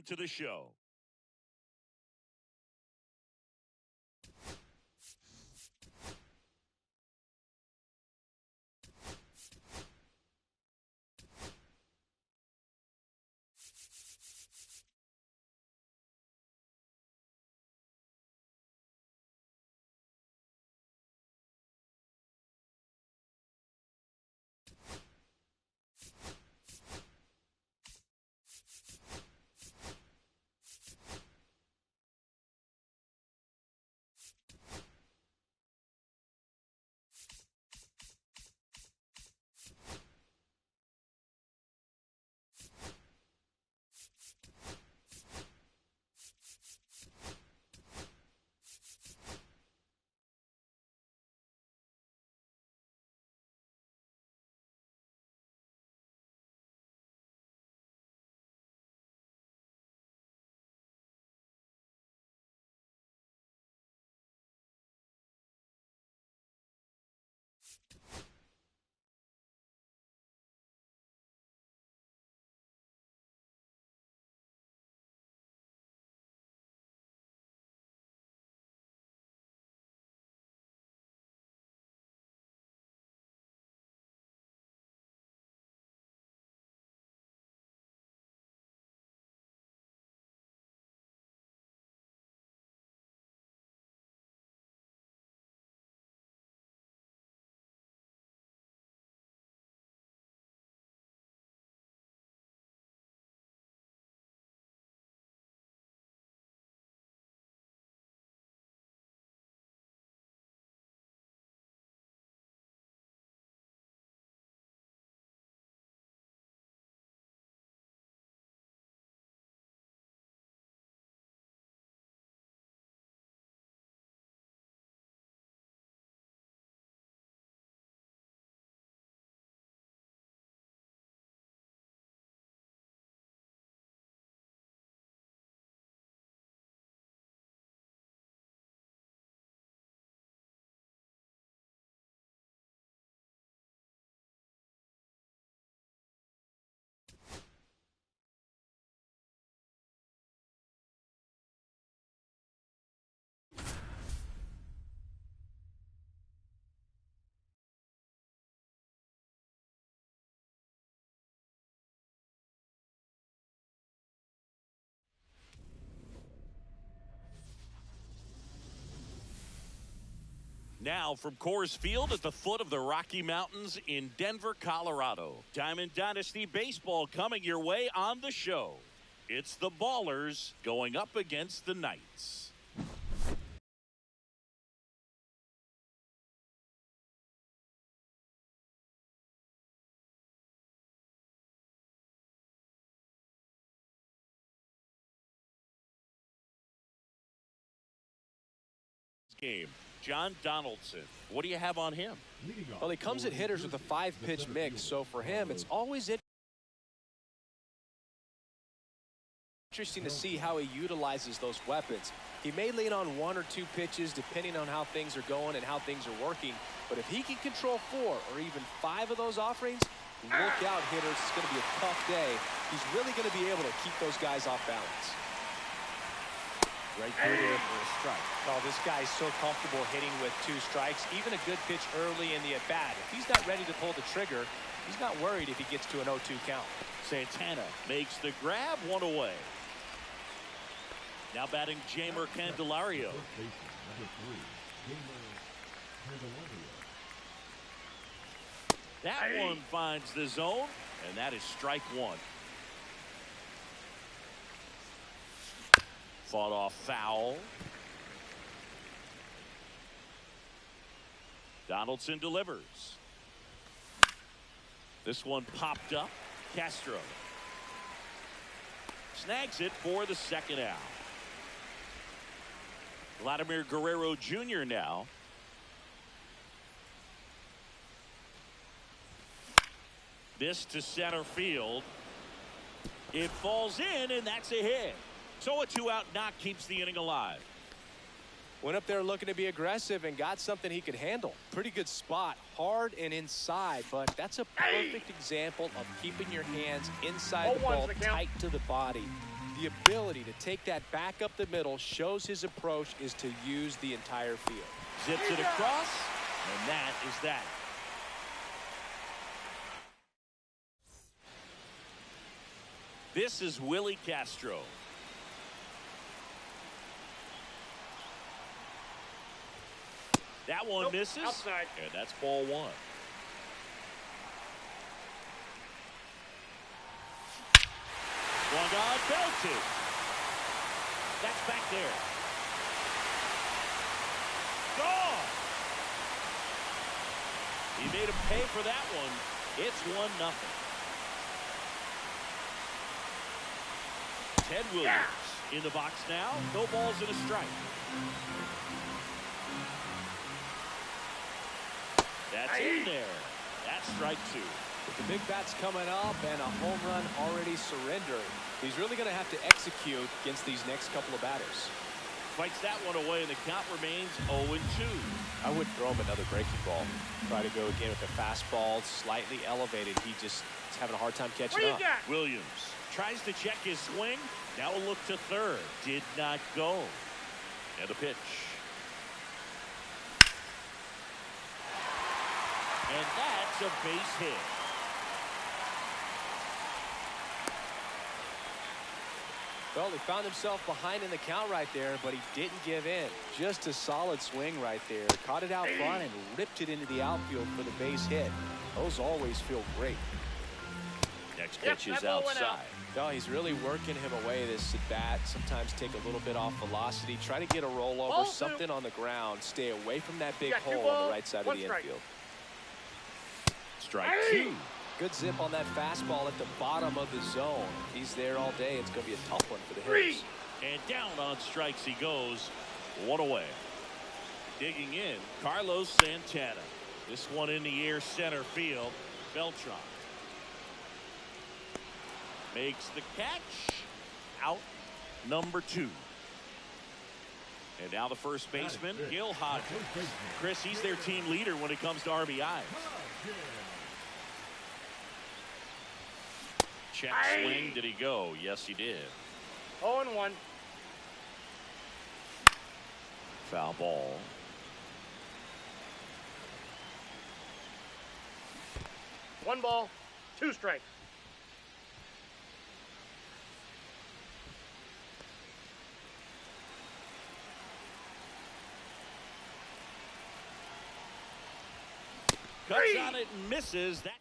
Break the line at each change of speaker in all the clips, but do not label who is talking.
to the show. Now from Coors Field at the foot of the Rocky Mountains in Denver, Colorado. Diamond Dynasty Baseball coming your way on the show. It's the Ballers going up against the Knights. Game. John Donaldson, what do you have on him?
Well, he comes at hitters with a 5-pitch mix, so for him, it's always interesting to see how he utilizes those weapons. He may lean on 1 or 2 pitches depending on how things are going and how things are working, but if he can control 4 or even 5 of those offerings, look out, hitters. It's going to be a tough day. He's really going to be able to keep those guys off balance.
Right through there for a strike. Oh, this guy's so comfortable hitting with 2 strikes. Even a good pitch early in the at-bat. If he's not ready to pull the trigger, he's not worried if he gets to an 0-2 count.
Santana makes the grab, 1 away. Now batting Jeimer Candelario. That one finds the zone, and that is strike 1. Fought off foul. Donaldson delivers. This one popped up. Castro snags it for the second out. Vladimir Guerrero Jr. now. This to center field. It falls in, and that's a hit. So a 2-out knock keeps the inning alive.
Went up there looking to be aggressive and got something he could handle. Pretty good spot, hard and inside, but that's a perfect example of keeping your hands inside the ball, tight to the body. The ability to take that back up the middle shows his approach is to use the entire field.
Zips it across, and that is that. This is Willie Castro. That one misses.
Outside.
And that's ball one. Swung on, belted. That's back there. Gone. He made him pay for that one. It's 1-0. Ted Williams in the box now. No balls and a strike. That's in there. That's strike two.
With the big bats coming up and a home run already surrendering, he's really going to have to execute against these next couple of batters.
Fights that one away, and the count remains 0-2.
I would throw him another breaking ball. Try to go again with the fastball slightly elevated. He just is having a hard time catching up.
Williams tries to check his swing. Now a look to third. Did not go. And a pitch. And that's a base hit.
Well, he found himself behind in the count right there, but he didn't give in. Just a solid swing right there. Caught it out front and ripped it into the outfield for the base hit. Those always feel great.
Next pitch is outside.
No, he's really working him away this at bat. Sometimes take a little bit off velocity. Try to get a rollover, something on the ground. Stay away from that big hole on the right side of the infield.
Strike two.
Good zip on that fastball at the bottom of the zone. He's there all day. It's going to be a tough one for the hitters.
And down on strikes he goes. One away. Digging in, Carlos Santana. This one in the air, center field. Beltran makes the catch. Out number 2. And now the first baseman, Gil Hodges. Chris, he's their team leader when it comes to RBIs. Check swing. Did he go? Yes, he did.
0-1.
Foul ball.
One ball, 2 strikes.
Cuts on it and misses. That's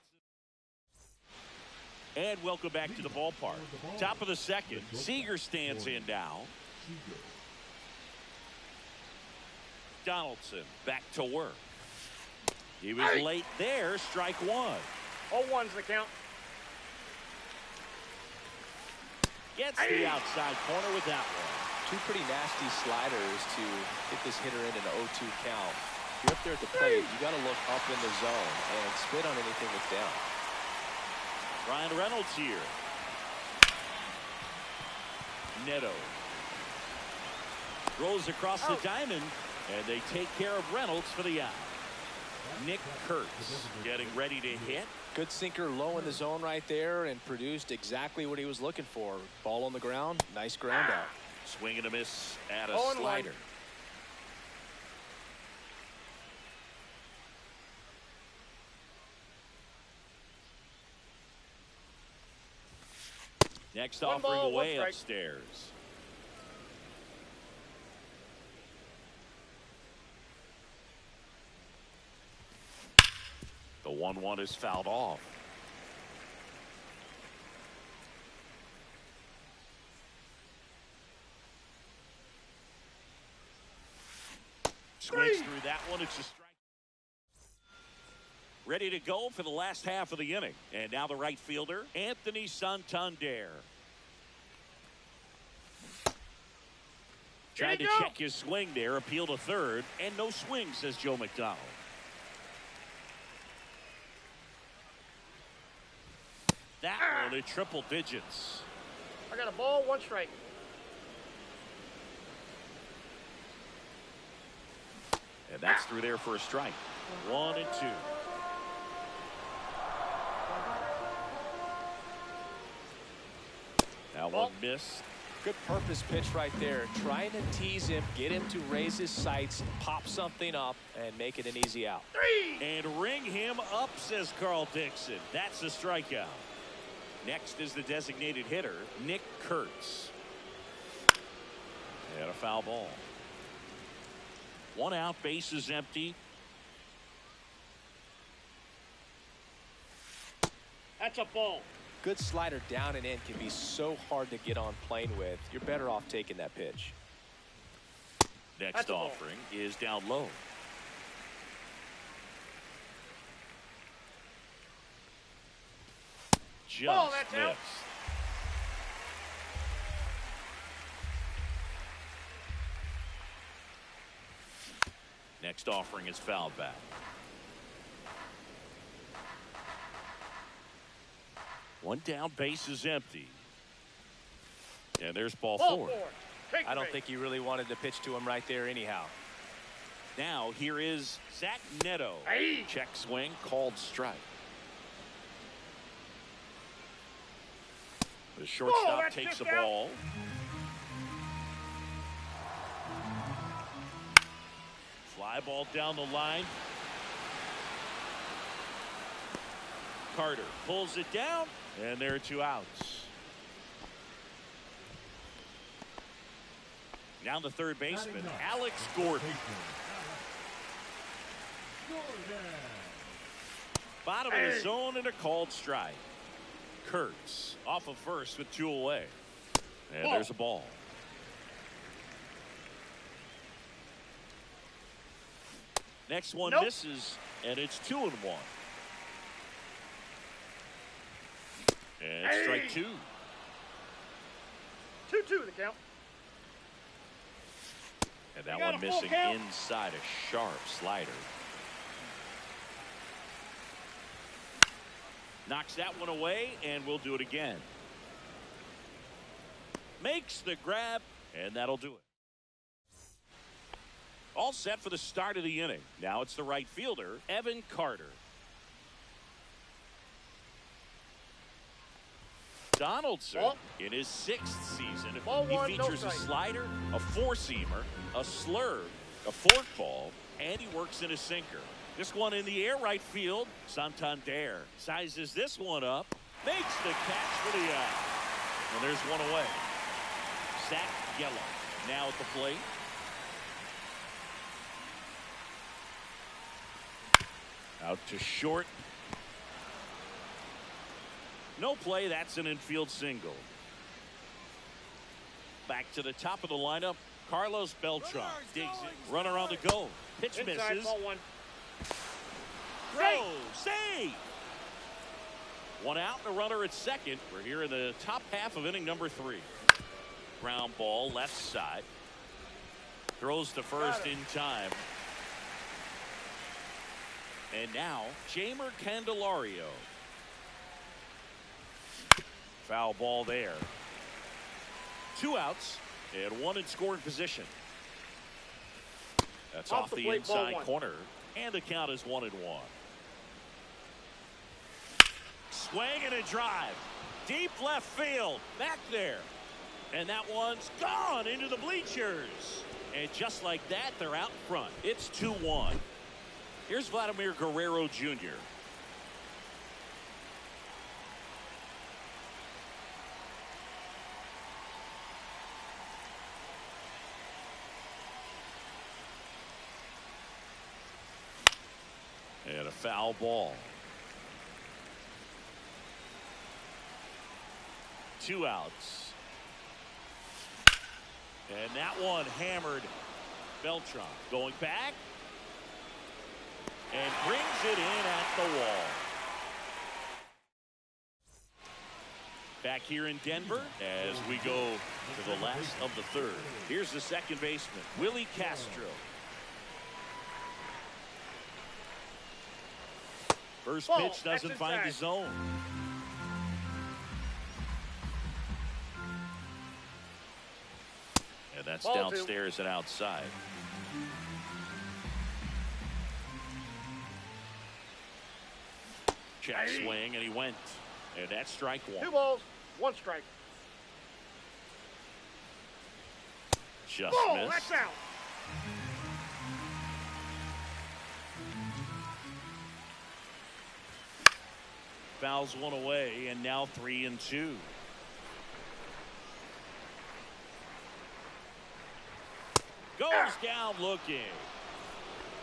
and welcome back to the ballpark. Top of the second. Seager stands in now. Donaldson back to work. He was late there. Strike one.
0-1's the count.
Gets the outside corner with that one. Two pretty nasty sliders to get this hitter in an 0-2 count. If you're up there at the plate, you got to look up in the zone and spit on anything that's down.
Ryan Reynolds here. Neto rolls across the diamond, and they take care of Reynolds for the out. Nick Kurtz getting ready to hit.
Good sinker low in the zone right there and produced exactly what he was looking for. Ball on the ground, nice ground out.
Swing and a miss at a slider. Next offering away upstairs. The 1-1 is fouled off. Swings through that one. It's a strike. Ready to go for the last half of the inning. And now the right fielder, Anthony Santander. Tried to check his swing there, appeal to third, and no swing, says Joe McDonald. That one at triple digits.
I got a ball, 1 strike.
And that's through there for a strike. 1-2. That one missed.
Good purpose pitch right there. Trying to tease him, get him to raise his sights, pop something up, and make it an easy out.
And ring him up, says Carl Dixon. That's a strikeout. Next is the designated hitter, Nick Kurtz. And a foul ball. 1 out, base is empty.
That's a ball.
Good slider down and in can be so hard to get on plane with. You're better off taking that pitch.
Next offering is down low. Just
that's
missed.
out.
Next offering is fouled back. One down, base is empty. And there's ball four.
I don't think he really wanted to pitch to him right there anyhow.
Now here is Zach Neto.
Hey.
Check swing, called strike. The shortstop takes the ball. Fly ball down the line. Carter pulls it down, and there are 2 outs. Now the third baseman, Alex Gordon. Bottom of the zone and a called strike. Kurtz off of first with 2 away. And there's a ball. Next one misses, and it's 2-1. And strike 2.
2-2 the count.
And that one missing inside, a sharp slider. Knocks that one away, and we'll do it again. Makes the grab, and that'll do it. All set for the start of the inning. Now it's the right fielder, Evan Carter. Donaldson in his 6th season. He features a slider, a 4-seamer, a slurve, a forkball, and he works in a sinker. This one in the air, right field. Santander sizes this one up, makes the catch for the out. And there's one away. Zach Geller now at the plate. Out to short. No play. That's an infield single. Back to the top of the lineup. Carlos Beltran digs it. Runner on the go. Pitch misses.
Ball 1.
Throw. Save. 1 out and a runner at second. We're here in the top half of inning number 3. Ground ball left side. Throws to first in time. And now Jamer Candelario. Foul ball there. 2 outs and 1 in scoring position. That's off the inside corner, and the count is 1-1. Swing and a drive. Deep left field. Back there. And that one's gone into the bleachers. And just like that, they're out in front. It's 2-1. Here's Vladimir Guerrero Jr. And a foul ball. 2 outs. And that one hammered. Beltran going back. And brings it in at the wall. Back here in Denver as we go to the last of the third. Here's the second baseman, Willie Castro. First pitch doesn't find the zone. And that's downstairs and outside. Check swing, and he went. And that's strike 1.
2 balls, 1 strike.
Just
Ball,
missed.
that's out.
Fouls one away, and now 3-2. Goes down looking.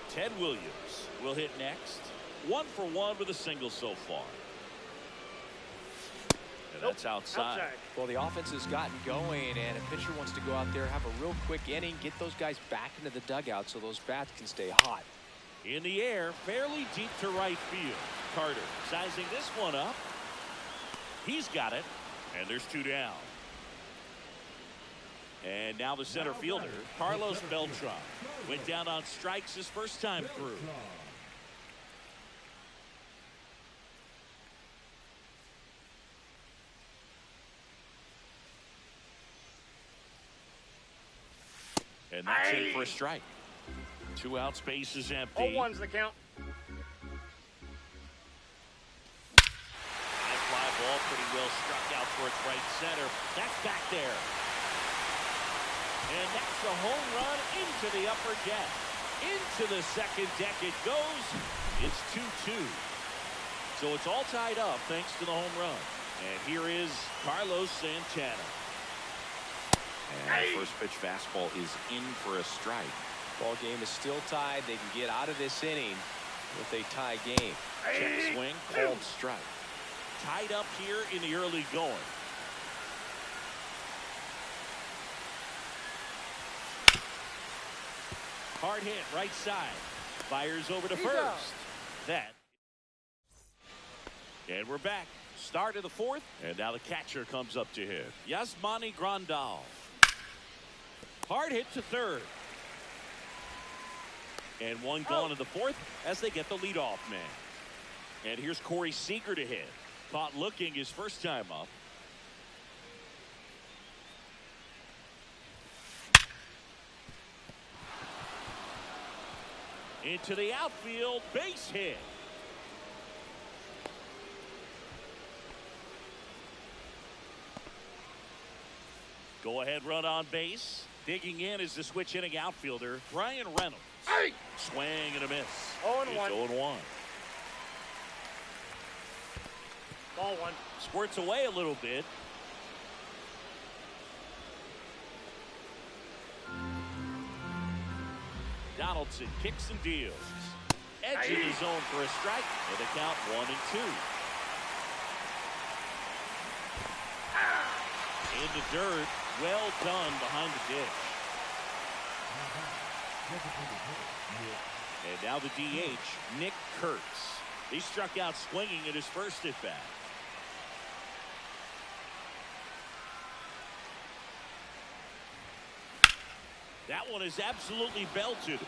Ted Williams will hit next. 1 for 1 with a single so far. And that's outside.
Well, the offense has gotten going, and a pitcher wants to go out there, have a real quick inning, get those guys back into the dugout so those bats can stay hot.
In the air, fairly deep to right field. Carter sizing this one up. He's got it, and there's 2 down. And now the center fielder, Carlos Beltran, went down on strikes his first time through. And that's in for a strike. 2 outs, base is empty.
0-1's the count.
High fly ball, pretty well struck out towards right center. That's back there. And that's a home run into the upper deck. Into the second deck it goes. It's 2-2. So it's all tied up thanks to the home run. And here is Carlos Santana.
And the first pitch fastball is in for a strike.
Ball game is still tied. They can get out of this inning with a tie game.
Check swing, called strike. Tied up here in the early going. Hard hit, right side. Fires over to first. That. And we're back. Start of the 4th. And now the catcher comes up to hit. Yasmani Grandal. Hard hit to third. And one gone in the 4th as they get the leadoff man. And here's Corey Seager to hit. Caught looking his first time up. Into the outfield, base hit. Go ahead run on base. Digging in is the switch hitting outfielder, Brian Reynolds. Swing and a miss.
0-1.
It's 0-1.
Ball 1.
Squirts away a little bit. Donaldson kicks and deals. Edge in the zone for a strike. And the count 1-2. In the dirt. Well done behind the dish. And now the DH, Nick Kurtz. He struck out swinging at his first at bat. That one is absolutely belted.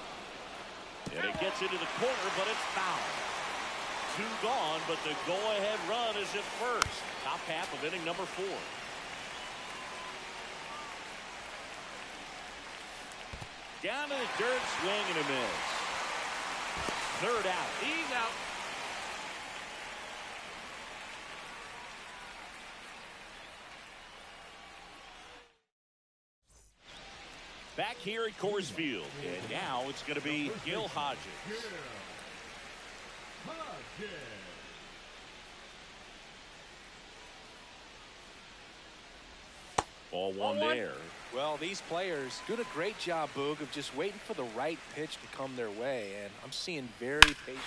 And it gets into the corner, but it's foul. 2 gone, but the go-ahead run is at first. Top half of inning number 4. Down to the dirt, swing and a miss. 3rd out. He's out. Back here at Coors Field. And now it's going to be Gil Hodges. Ball 1 there.
Well, these players doing a great job, Boog, of just waiting for the right pitch to come their way, and I'm seeing very patient.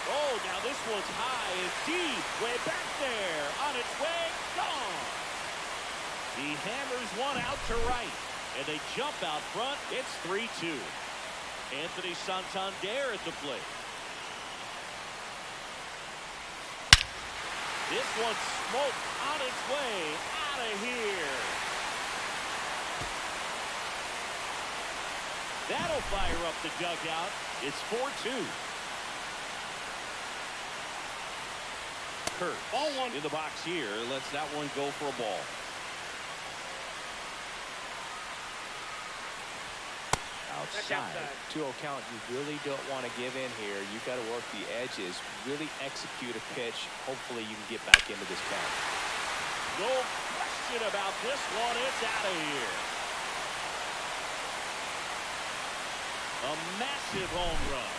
Oh, now this one's high and deep, way back there, on its way, gone. He hammers one out to right, and they jump out front. It's 3-2. Anthony Santander at the plate. This one's smoked on its way out of here. That'll fire up the dugout. It's 4-2. Kurt
Ball 1
in the box here. Lets that one go for a ball. Outside.
2-0 count. You really don't want to give in here. You've got to work the edges. Really execute a pitch. Hopefully you can get back into this count.
No question about this one. It's out of here. A massive home run.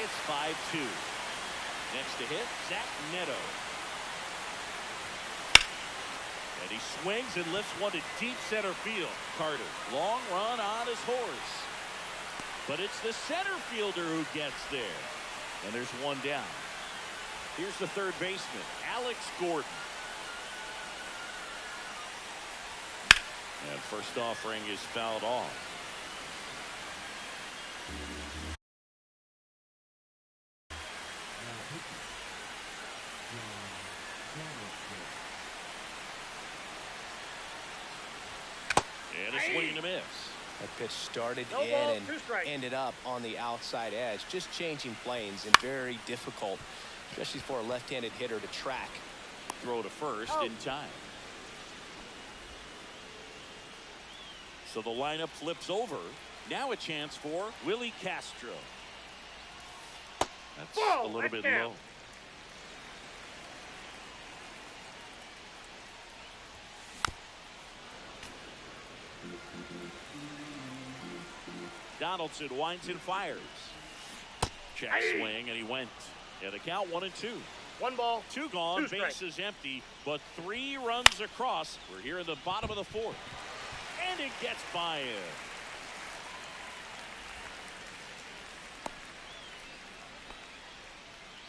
It's 5-2. Next to hit, Zach Neto. And he swings and lifts one to deep center field. Carter, long run on his horse. But it's the center fielder who gets there. And there's one down. Here's the third baseman, Alex Gordon. And first offering is fouled off. And a swing and a miss.
That pitch started
No
in
ball,
and
2 strikes.
ended up on the outside edge. Just changing planes and very difficult, especially for a left-handed hitter to track.
Throw to first in time. So the lineup flips over. Now a chance for Willie Castro. That's
Whoa,
a little
that
bit
count.
low. Donaldson winds and fires. Check swing, and he went. And the count 1-2.
1 ball.
2 gone,
2 strikes.
bases empty, but 3 runs across. We're here in the bottom of the 4th. And it gets by him.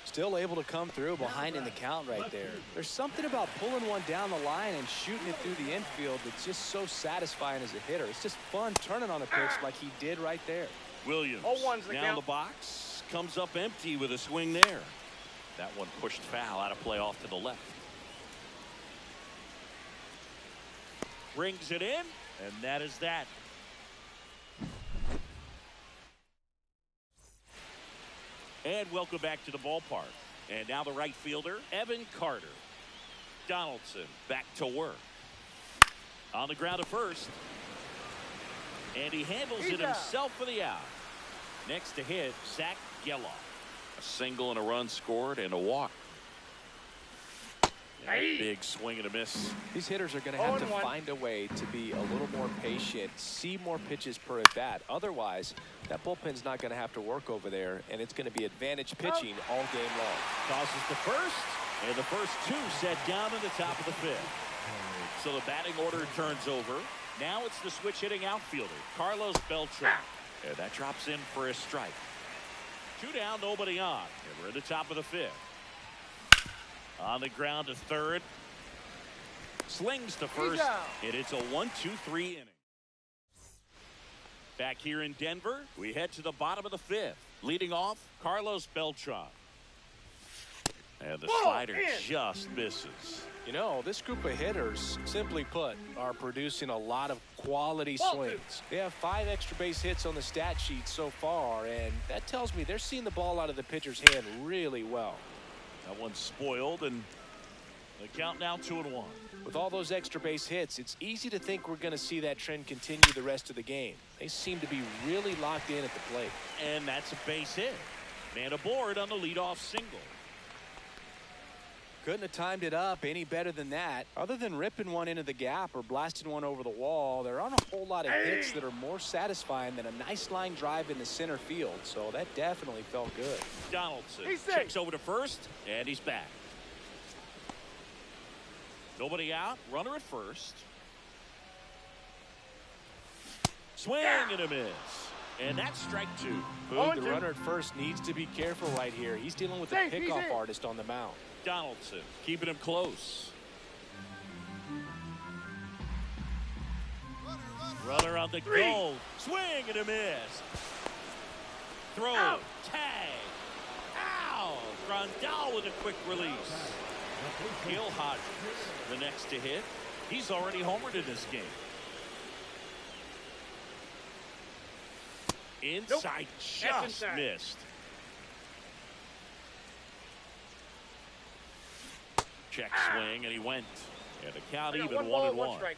Still able to come through behind in the count right there. There's something about pulling one down the line and shooting it through the infield that's just so satisfying as a hitter. It's just fun turning on a pitch like he did right there.
Williams
0-1's the
down
count.
the box, comes up empty with a swing there. That one pushed foul, out of play off to the left. Brings it in, and that is that. And welcome back to the ballpark. And now the right fielder, Evan Carter. Donaldson back to work. On the ground at first. And he handles it himself for the out. Next to hit, Zach Geloff. A single and a run scored and a walk. And a big swing and a miss.
These hitters are going to have to
0-1.
find a way to be a little more patient, see more pitches per at bat. Otherwise, that bullpen's not going to have to work over there, and it's going to be advantage pitching all game long.
Tosses to first, and the first 2 set down in the top of the 5th. So the batting order turns over. Now it's the switch hitting outfielder, Carlos Beltran. And that drops in for a strike. 2 down, nobody on. And we're at the top of the 5th. On the ground to third. Slings to first. And it's a 1-2-3 inning. Back here in Denver, we head to the bottom of the 5th. Leading off, Carlos Beltran. And the slider just misses.
You know, this group of hitters, simply put, are producing a lot of quality swings. They have 5 extra base hits on the stat sheet so far, and that tells me they're seeing the ball out of the pitcher's hand really well.
That one's spoiled, and the count now 2-1.
With all those extra base hits, it's easy to think we're going to see that trend continue the rest of the game. They seem to be really locked in at the plate.
And that's a base hit. Man aboard on the leadoff single.
Couldn't have timed it up any better than that. Other than ripping one into the gap or blasting one over the wall, there aren't a whole lot of hits that are more satisfying than a nice line drive in the center field. So that definitely felt good.
Donaldson checks over to first, and he's back. Nobody out. Runner at first. Swing and a miss. And that's strike 2.
Boog, the runner at first needs to be careful right here. He's dealing with a pickoff artist on the mound.
Donaldson keeping him close. Runner on the goal. Swing and a miss. Throw. Tag. Ow. Grandal with a quick release. Gil Hodges, the next to hit. He's already homered in this game. Inside, just missed. Check swing, and he went. And the count even 1-1.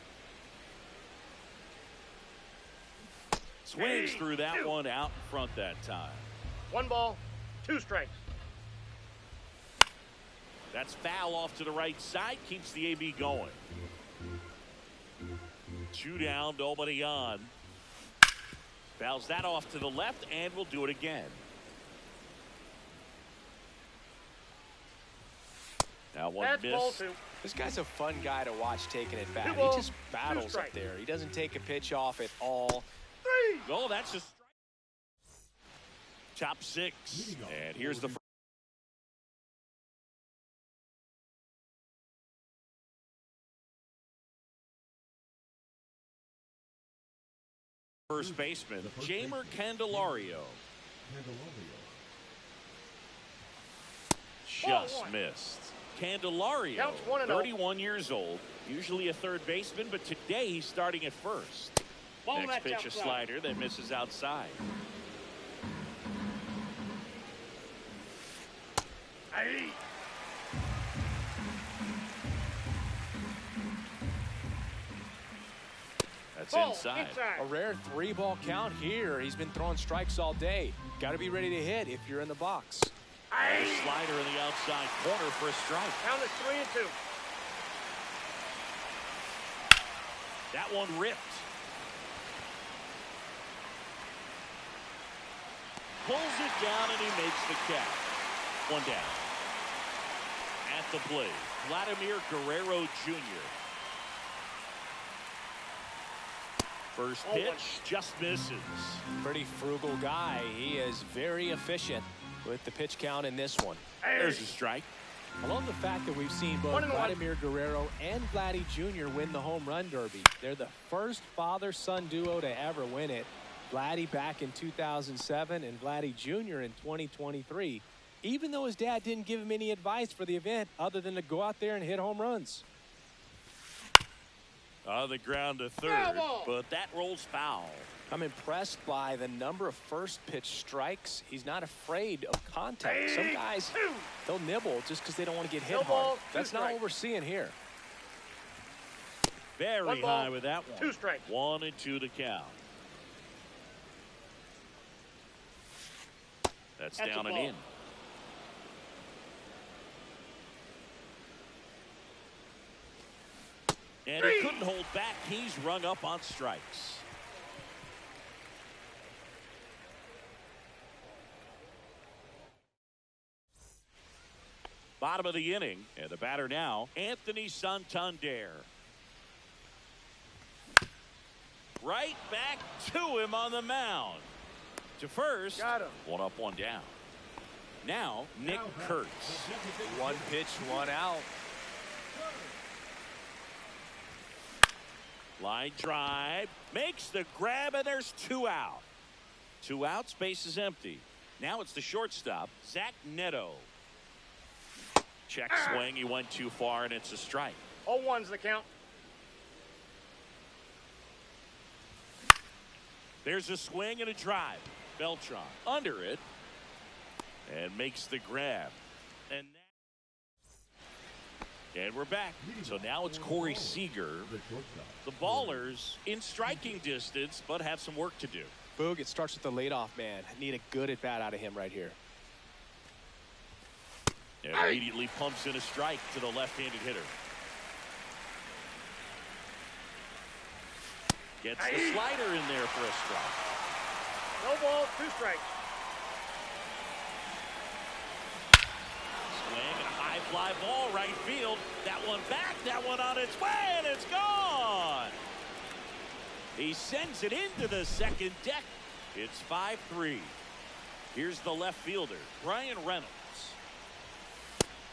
Swings through that one out in front that time.
1 ball, 2 strikes.
That's foul off to the right side, keeps the AB going. 2 down, nobody on. Fouls that off to the left, and we'll do it again. Now one
That's ball
miss.
2.
This guy's a fun guy to watch taking it back. He
balls,
just battles up
strikes.
there. He doesn't take a pitch off at all.
3.
Oh, that's a strike. Top 6. And here's the first baseman, Jamer Candelario. Just missed. Candelario,
Counts 1-0.
31 years old, usually a third baseman, but today he's starting at first.
Ball
Next
match
pitch, a
outside.
slider that misses outside.
Aye.
That's
Ball
inside.
A rare 3-ball count here. He's been throwing strikes all day. Got to be ready to hit if you're in the box.
A slider in the outside corner for a strike.
Count is 3-2.
That one ripped. Pulls it down and he makes the catch. One down. At the plate, Vladimir Guerrero Jr. First pitch just misses.
Pretty frugal guy. He is very efficient with the pitch count in this one.
There's a strike.
I love the fact that we've seen both
1-1.
Vladimir Guerrero and Vladdy Jr. win the home run derby. They're the first father-son duo to ever win it. Vladdy back in 2007 and Vladdy Jr. in 2023. Even though his dad didn't give him any advice for the event other than to go out there and hit home runs.
On the ground to third, but that rolls foul.
I'm impressed by the number of first pitch strikes. He's not afraid of contact. Some guys, they'll nibble just because they don't want to get hit hard. That's not what we're seeing here.
Very high with that one.
2 strikes.
1-2 to count. That's down and in. And he couldn't hold back. He's rung up on strikes. Bottom of the inning, and the batter now, Anthony Santander. Right back to him on the mound. To first.
Got him.
1 up, 1 down. Now, Nick Kurtz.
1 pitch, 1 out.
Line drive, makes the grab, and there's 2 out. 2 outs, base is empty. Now it's the shortstop, Zach Neto. Check swing, he went too far, and it's a strike.
0-1's the count.
There's a swing and a drive. Beltran under it, and makes the grab. And we're back. So now it's Corey Seager. The Ballers in striking distance, but have some work to do.
Boog, it starts with the leadoff man. Need a good at bat out of him right here.
And immediately pumps in a strike to the left-handed hitter. Gets the slider in there for a strike.
No ball, 2 strikes.
Swing and a high fly ball right field. That one back, that one on its way, and it's gone. He sends it into the second deck. It's 5-3. Here's the left fielder, Brian Reynolds.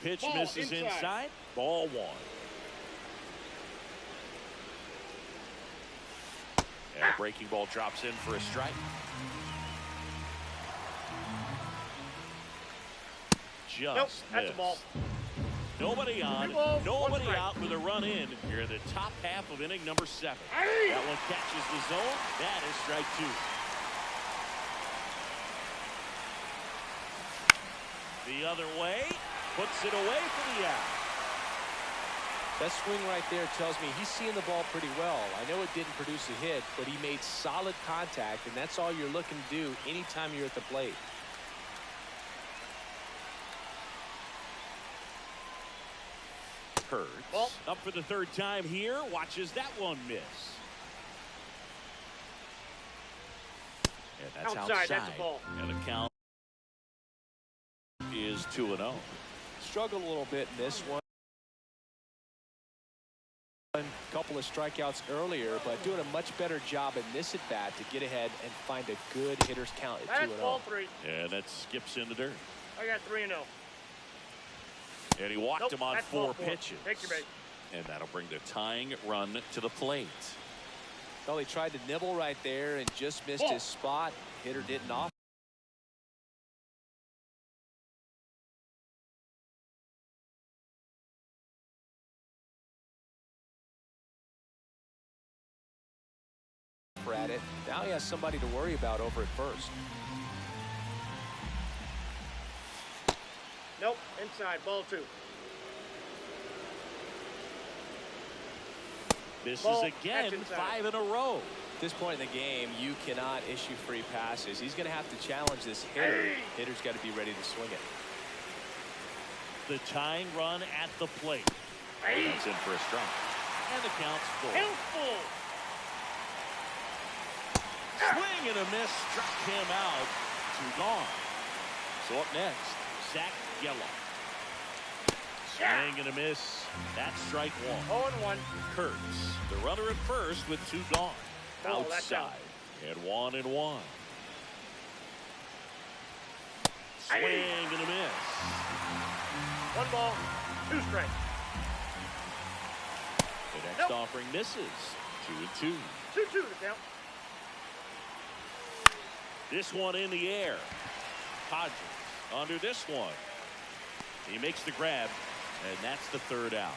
Pitch misses inside. Ball 1. And a breaking ball drops in for a strike. Just
Nope, that's a
missed.
ball.
Nobody on,
3 balls, 1
nobody
strike.
out with a run in here in the top half of inning number 7.
Hey!
That one catches the zone. That is strike 2. The other way, puts it away for the out.
That swing right there tells me he's seeing the ball pretty well. I know it didn't produce a hit, but he made solid contact, and that's all you're looking to do anytime you're at the plate.
Kurtz up for the 3rd time here. Watches that one miss. And that's
outside. That's a ball.
And the count is 2-0.
Struggled a little bit in this one. A couple of strikeouts earlier, but doing a much better job in this at-bat to get ahead and find a good hitter's count at
That's
2-0.
ball 3.
And that skips in the dirt.
I got 3-0.
And he walked
Nope,
him on
that's
4
ball 4.
pitches.
Take your base.
And that'll bring the tying run to the plate.
Well, he tried to nibble right there and just missed his spot. Hitter didn't offer. At it. Now he has somebody to worry about over at first.
Nope, inside. Ball 2.
Misses
Ball,
again,
that's inside.
5 in a row.
At this point in the game, you cannot issue free passes. He's going to have to challenge this hitter.
Hey.
Hitter's got to be ready to swing it.
The tying run at the plate.
Hey.
That's in for a strike. And the count's full.
Full.
Swing and a miss, struck him out. 2 gone. So up next, Zach Geller. Swing and a miss. That's strike 1.
0-1.
Kurtz, the runner at first with 2 gone.
Oh, that's
Outside.
out.
And 1-1. Swing and a miss.
1 ball, 2 strikes.
The next
Nope.
offering misses. 2-2.
2-2 the count.
This one in the air. Hodges under this one. He makes the grab, and that's the 3rd out.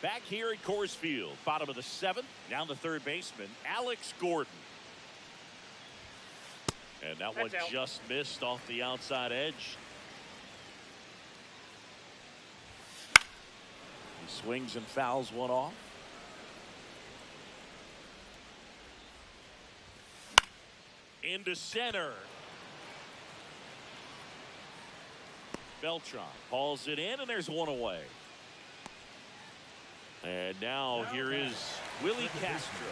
Back here at Coors Field, bottom of the 7th, down the 3rd baseman, Alex Gordon. And that one
That's out.
just missed off the outside edge. He swings and fouls one off. Into center. Beltran hauls it in, and there's one away. And now here is Willie Castro.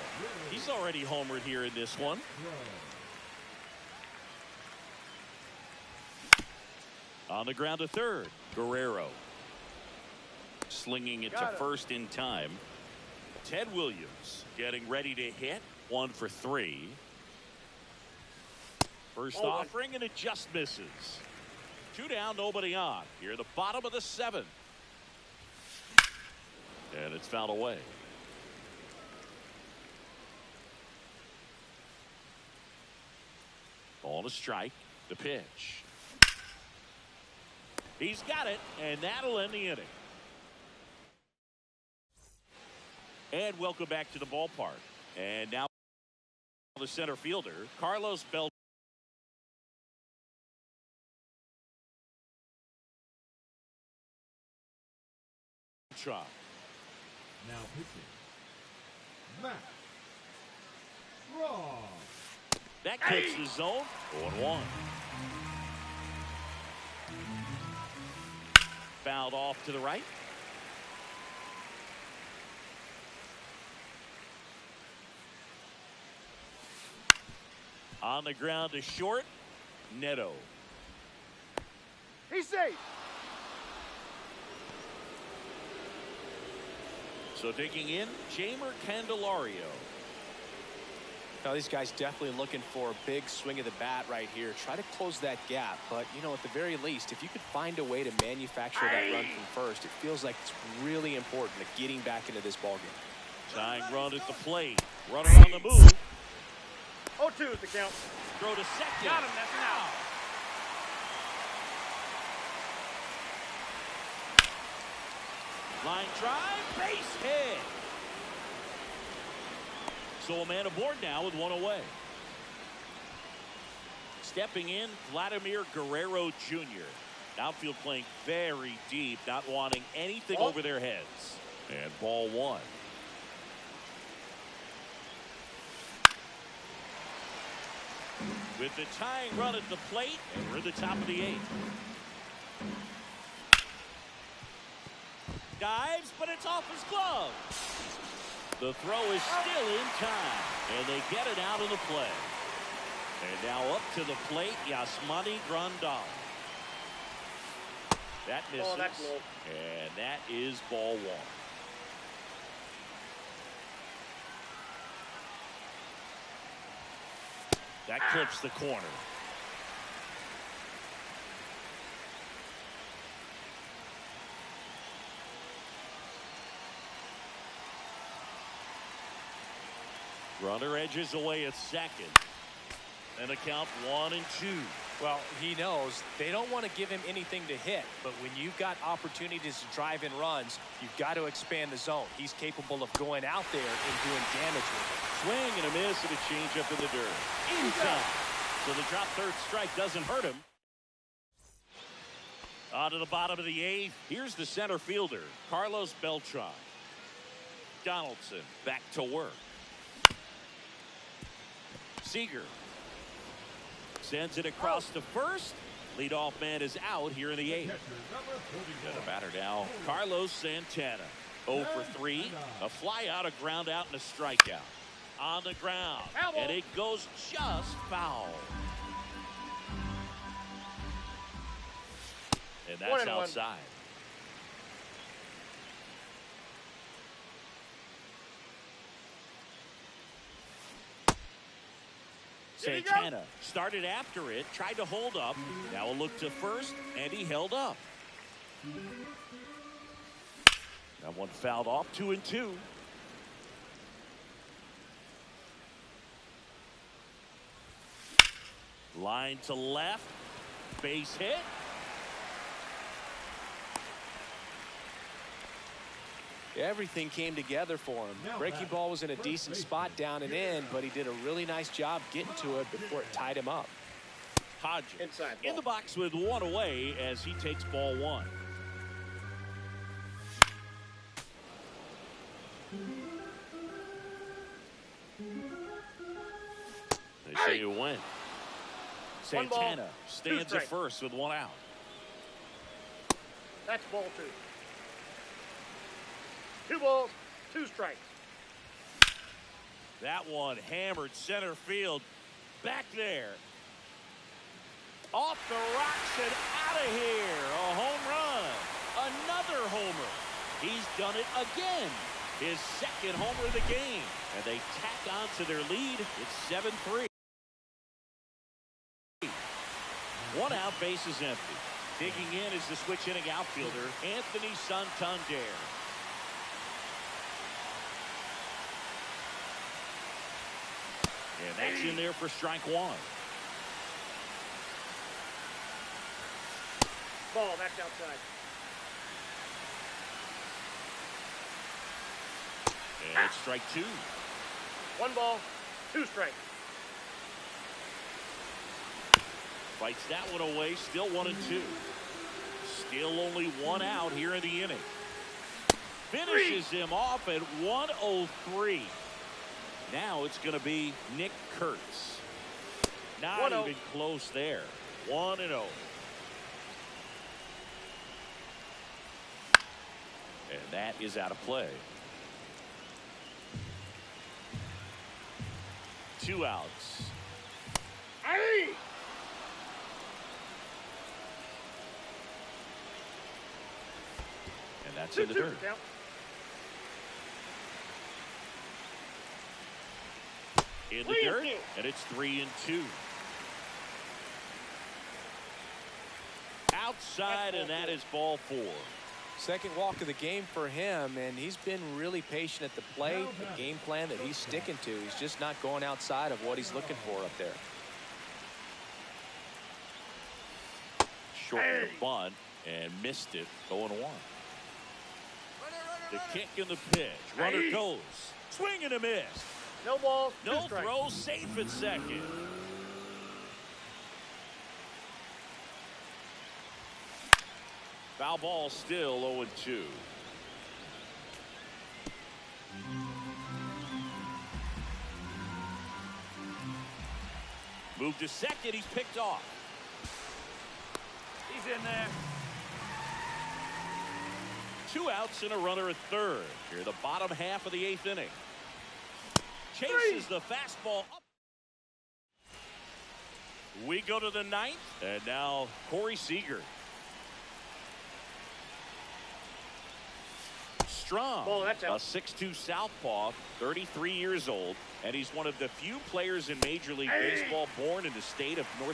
He's already homered here in this one. On the ground to 3rd, Guerrero. Slinging it to first in time. Ted Williams getting ready to hit. 1 for 3. First offering, and it just misses. 2 down, nobody on. Here at the bottom of the 7th. And it's fouled away. Ball to strike. The pitch. He's got it, and that'll end the inning. And welcome back to the ballpark. And now the center fielder, Carlos Beltran.
Now pitching, Matt Raw.
That cuts the zone. 0-1. Fouled off to the right. On the ground to short, Neto.
He's safe.
So digging in, Jamer Candelario.
Now these guys definitely looking for a big swing of the bat right here. Try to close that gap, but you know, at the very least, if you could find a way to manufacture that run from first, it feels like it's really important to getting back into this ballgame.
Tying run at the plate. Runner on the move.
0-2 is the count.
Throw to second.
Got him. That's an out.
Line drive, base hit. So a man aboard now with 1 away. Stepping in, Vladimir Guerrero Jr. Outfield playing very deep, not wanting anything over their heads. And ball 1. With the tying run at the plate, and we're at the top of the 8th. Dives, but it's off his glove. The throw is still in time, and they get it out of the play. And now up to the plate, Yasmani Grandal. That misses,
Oh, that's low.
and that is ball one. That clips the corner. Runner edges away at second. And a count 1-2.
Well, he knows they don't want to give him anything to hit, but when you've got opportunities to drive in runs, you've got to expand the zone. He's capable of going out there and doing damage with it.
Swing and a miss and a changeup in the dirt. In time. So the drop third strike doesn't hurt him. On to the bottom of the eighth. Here's the center fielder, Carlos Beltran. Donaldson back to work. Seager sends it across to first. Leadoff man is out here in the eighth. And the batter now, Carlos Santana. 0 for 3. A fly out, a ground out, and a strikeout. On the ground. And it goes just foul. And that's outside. Santana started after it, tried to hold up. Now a look to first, and he held up. That one fouled off. 2-2. Line to left. Base hit.
Everything came together for him. Breaking ball was in a decent spot down and in, but he did a really nice job getting to it before it tied him up.
Hodges in the box with one away as he takes ball one. They say you win. Santana stands at first with one out.
That's ball two. 2 balls, 2 strikes.
That one hammered center field. Back there. Off the rocks and out of here. A home run. Another homer. He's done it again. His second homer of the game. And they tack on to their lead. It's 7-3. 1 out, base is empty. Digging in is the switch hitting outfielder, Anthony Santander. And that's in there for strike one.
Ball, that's outside.
And it's strike two.
1 ball, 2 strikes.
Fights that one away, still 1-2. Still only 1 out here in the inning. Finishes him off at 103. Now it's going to be Nick Kurtz. Not even close there. 1-0. And that is out of play. 2 outs.
Hey!
And that's in the dirt. In the dirt, and it's 3-2. Outside, and that is ball 4.
Second walk of the game for him, and he's been really patient at the plate. The game plan that he's sticking to. He's just not going outside of what he's looking for up there.
Short the bunt and missed it. 0-1. The kick and the pitch. Runner goes. Swing and a miss.
No balls,
no throw, safe at second. Foul ball, still 0-2. Move to second, he's picked off.
He's in there.
2 outs and a runner at third. Here, the bottom half of the 8th inning. Chases the fastball up. We go to the 9th, and now Corey Seager. Strong,
Ball, that's
a
out.
6'2 southpaw, 33 years old, and he's one of the few players in Major League Baseball born in the state of North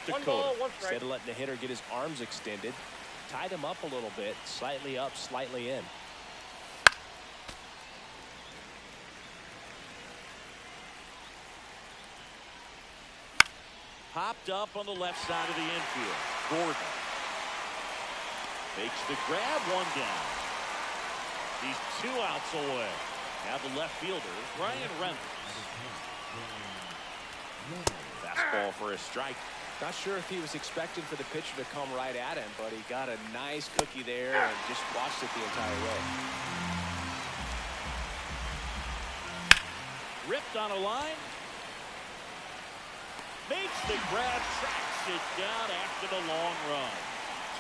One
Dakota.
ball, one strike.
Instead of letting the hitter get his arms extended, tied him up a little bit, slightly up, slightly in.
Popped up on the left side of the infield. Gordon makes the grab, 1 down. He's 2 outs away. Now the left fielder, Brian Reynolds. Fastball for a strike.
Not sure if he was expecting for the pitcher to come right at him, but he got a nice cookie there and just watched it the entire way.
Ripped on a line. Makes the grab, tracks it down after the long run.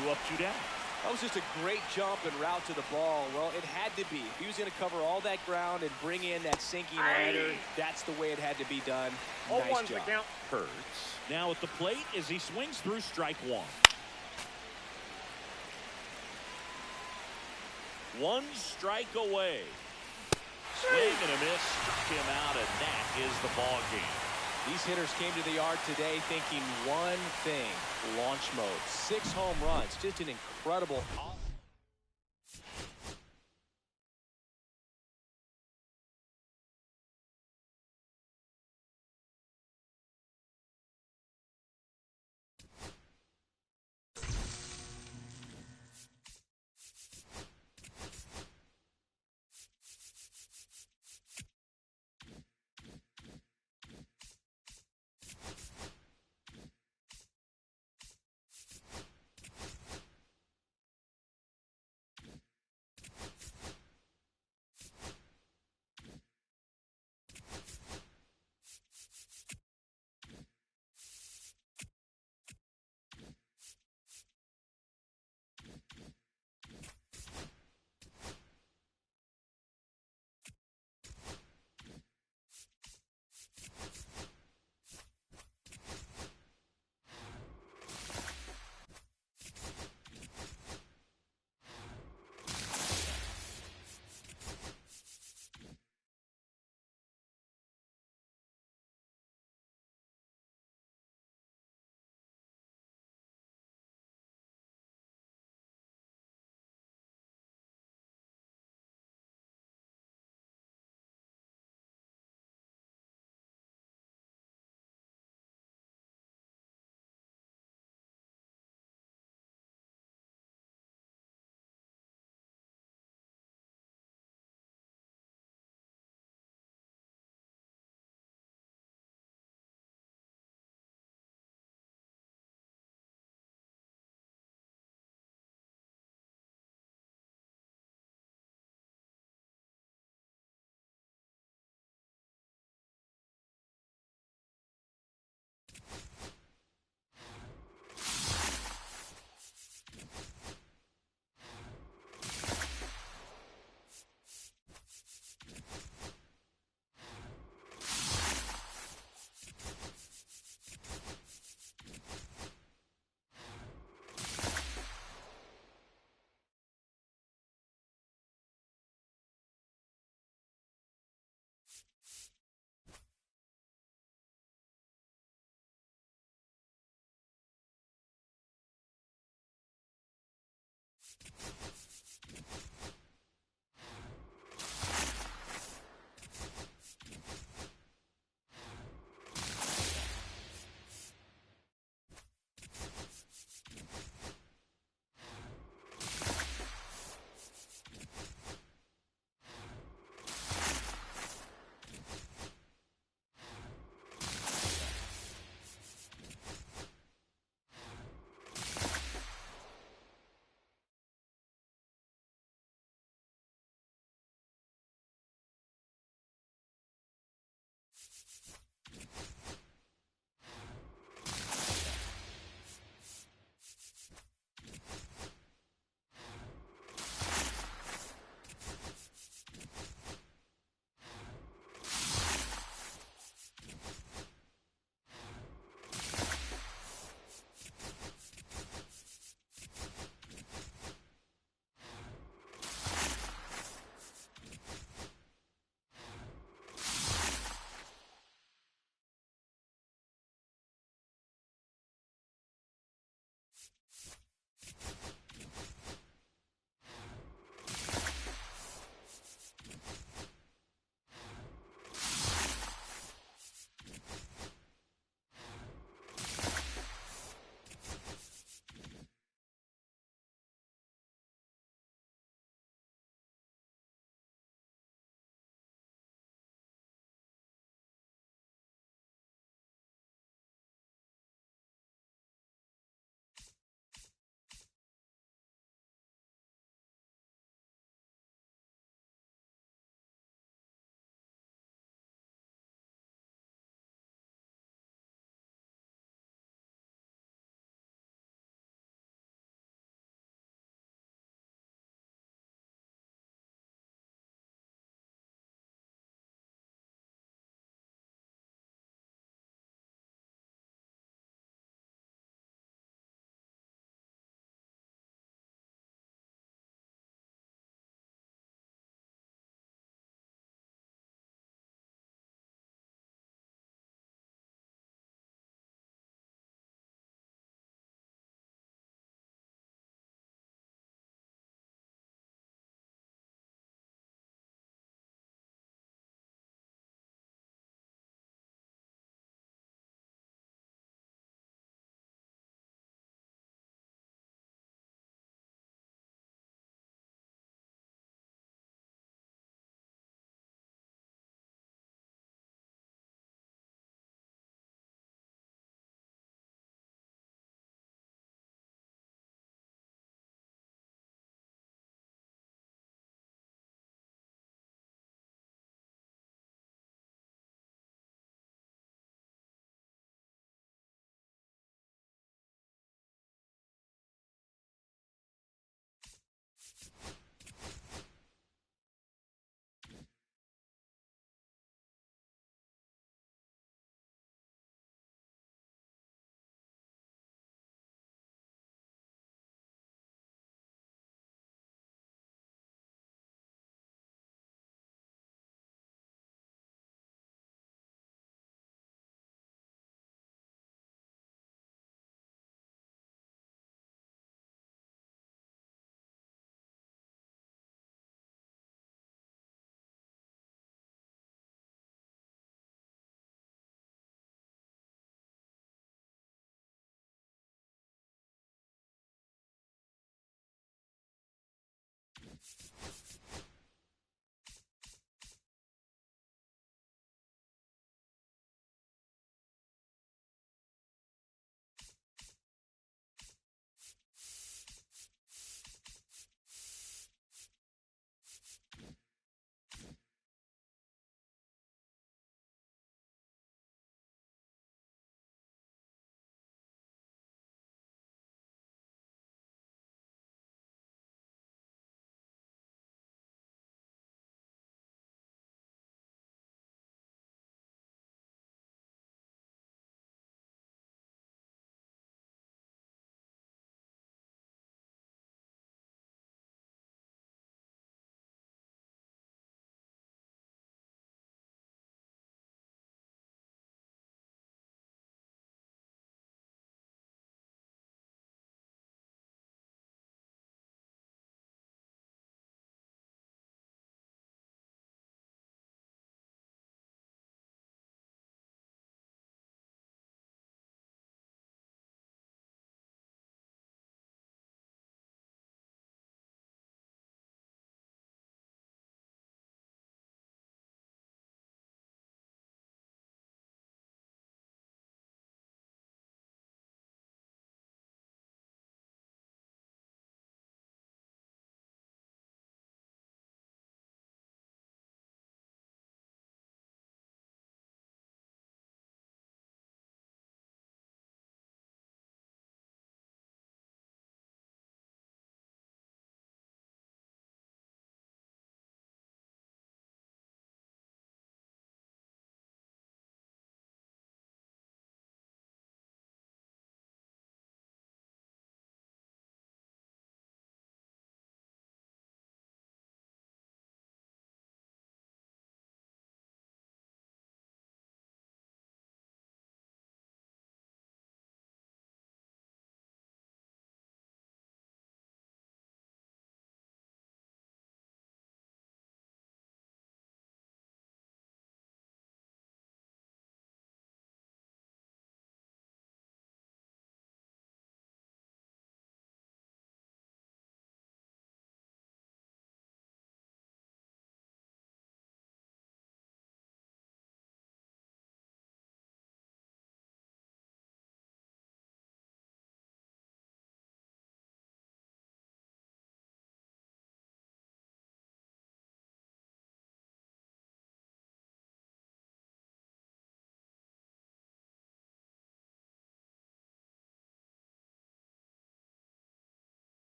2 up, 2 down.
That was just a great jump and route to the ball. Well, it had to be. If he was going to cover all that ground and bring in that sinking liner, that's the way it had to be done. Nice
0-1's the
job.
count.
Hurts. Now at the plate as he swings through strike 1. 1 strike away. Swing and a miss. Struck him out, and that is the ball game.
These hitters came to the yard today thinking one thing: launch mode. 6 home runs. Just an incredible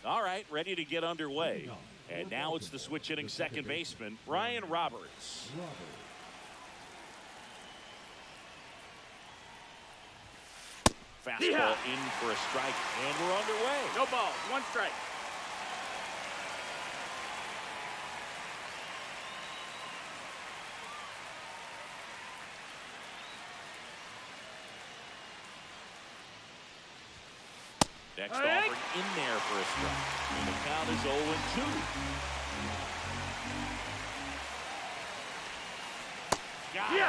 All right, ready to get underway. And now it's the switch hitting second baseman, Brian Roberts. Fastball in for a strike, and we're underway.
No balls, one strike.
Next offering in there for a strike. And the count is 0-2. Got it.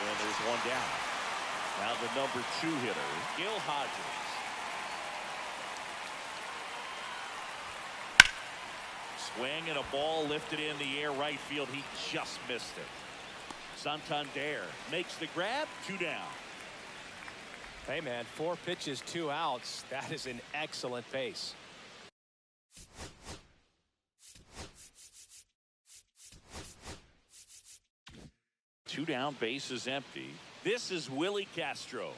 And there's one down. Now the number 2 hitter, Gil Hodges. Swing and a ball lifted in the air right field. He just missed it. Santander makes the grab. 2 down.
Hey, man, 4 pitches, 2 outs. That is an excellent pace.
Two down, base is empty. This is Willie Castro.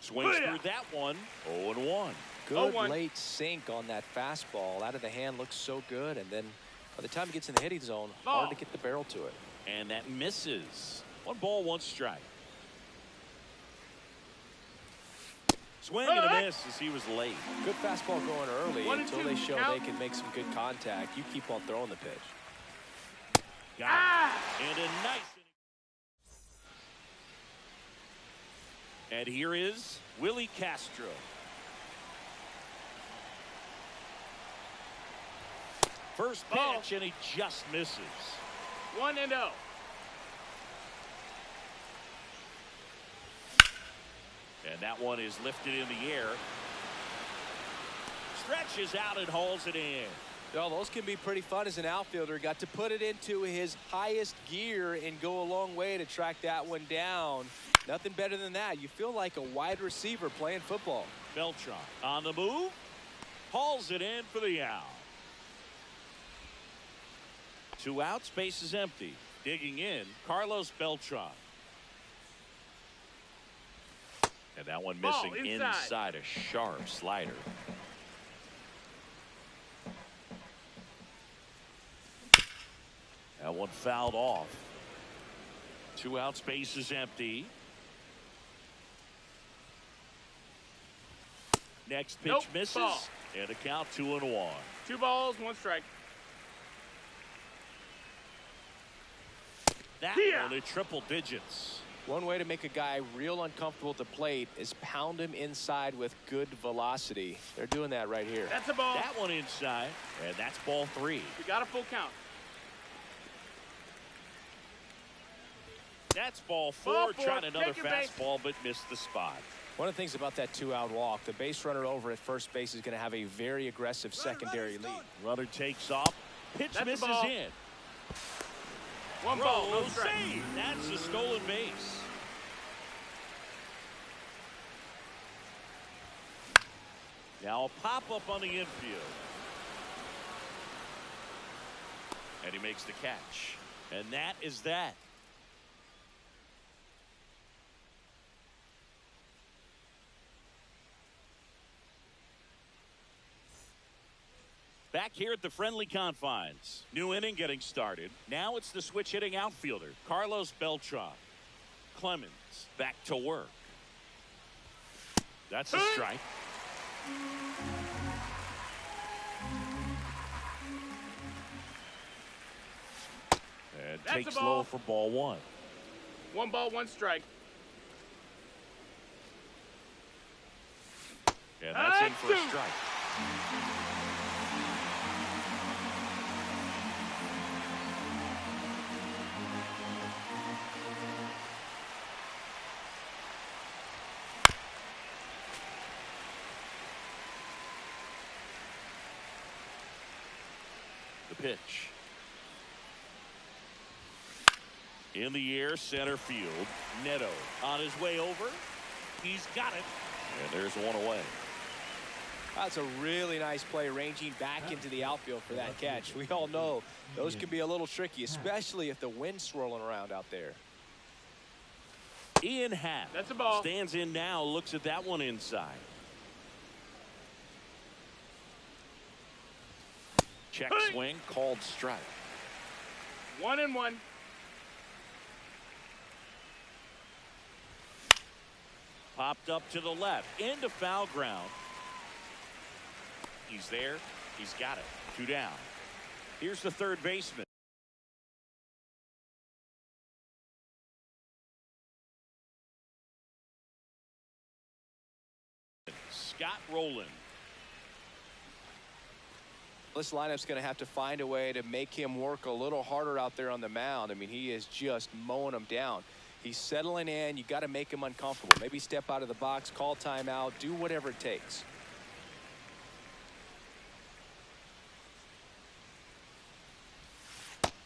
Swings through that one. 0-1.
Good late sink on that fastball. Out of the hand looks so good, and then by the time it gets in the hitting zone, hard to get the barrel to it.
And that misses. 1 ball, 1 strike. Swing and a miss as he was late.
Good fastball going early
1 and
until
2,
they show
out.
they can make some good contact. You keep on throwing the pitch.
Got it. And a nice inning. And here is Willie Castro. First pitch, and he just misses.
1-0.
And that one is lifted in the air. Stretches out and hauls it in.
Well, those can be pretty fun as an outfielder. Got to put it into his highest gear and go a long way to track that one down. Nothing better than that. You feel like a wide receiver playing football.
Beltran on the move. Hauls it in for the out. 2 outs, base is empty. Digging in, Carlos Beltran. And that one missing inside a sharp slider. That one fouled off. 2 outs, base is empty. Next pitch misses. And a count 2-1.
2 balls, 1 strike.
That one at triple digits.
One way to make a guy real uncomfortable at the plate is pound him inside with good velocity. They're doing that right here.
That's a ball.
That one inside, and that's ball 3.
We got a full count.
That's ball 4.
Ball 4.
Tried another
Take your base.
fastball, but missed the spot.
One of the things about that 2-out walk, the base runner over at first base is going to have a very aggressive secondary lead.
Runner takes off. Pitch
That's a
misses
ball.
in.
1 ball, no
Throw,
strike.
save. That's a stolen base. Now a pop-up on the infield. And he makes the catch. And that is that. Back here at the friendly confines. New inning getting started. Now it's the switch hitting outfielder, Carlos Beltran. Clemens back to work. That's a strike. And
That's
takes
a ball.
low for ball 1.
1 ball, 1 strike.
And that's in for a strike. The pitch. In the air, center field. Neto on his way over. He's got it. And there's one away.
That's a really nice play, ranging back into the outfield for that catch. We all know those can be a little tricky, especially if the wind's swirling around out there.
Ian Happ.
That's a ball.
Stands in now, looks at that one inside. Check swing, called strike.
1-1.
Popped up to the left, into foul ground. He's there. He's got it. 2 down. Here's the third baseman. Scott Rowland.
This lineup's going to have to find a way to make him work a little harder out there on the mound. I mean, he is just mowing them down. He's settling in. You got to make him uncomfortable. Maybe step out of the box, call timeout, do whatever it takes.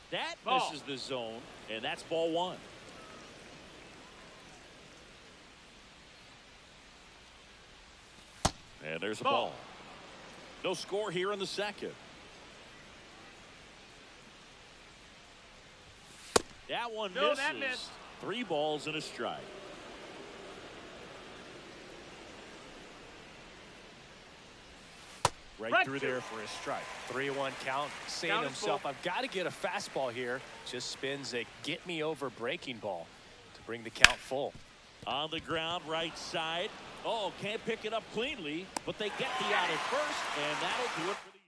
That
Ball.
misses the zone, and that's ball 1. And there's a ball. No score here in the second. That one
No,
misses.
that missed.
3 balls and a strike. Right through there for a strike.
3-1 count, saying
Count
to
is
himself,
full.
I've got to get a fastball here. Just spins a get me over breaking ball to bring the count full.
On the ground, right side. Oh, can't pick it up cleanly, but they get the out at first, and that'll do it for the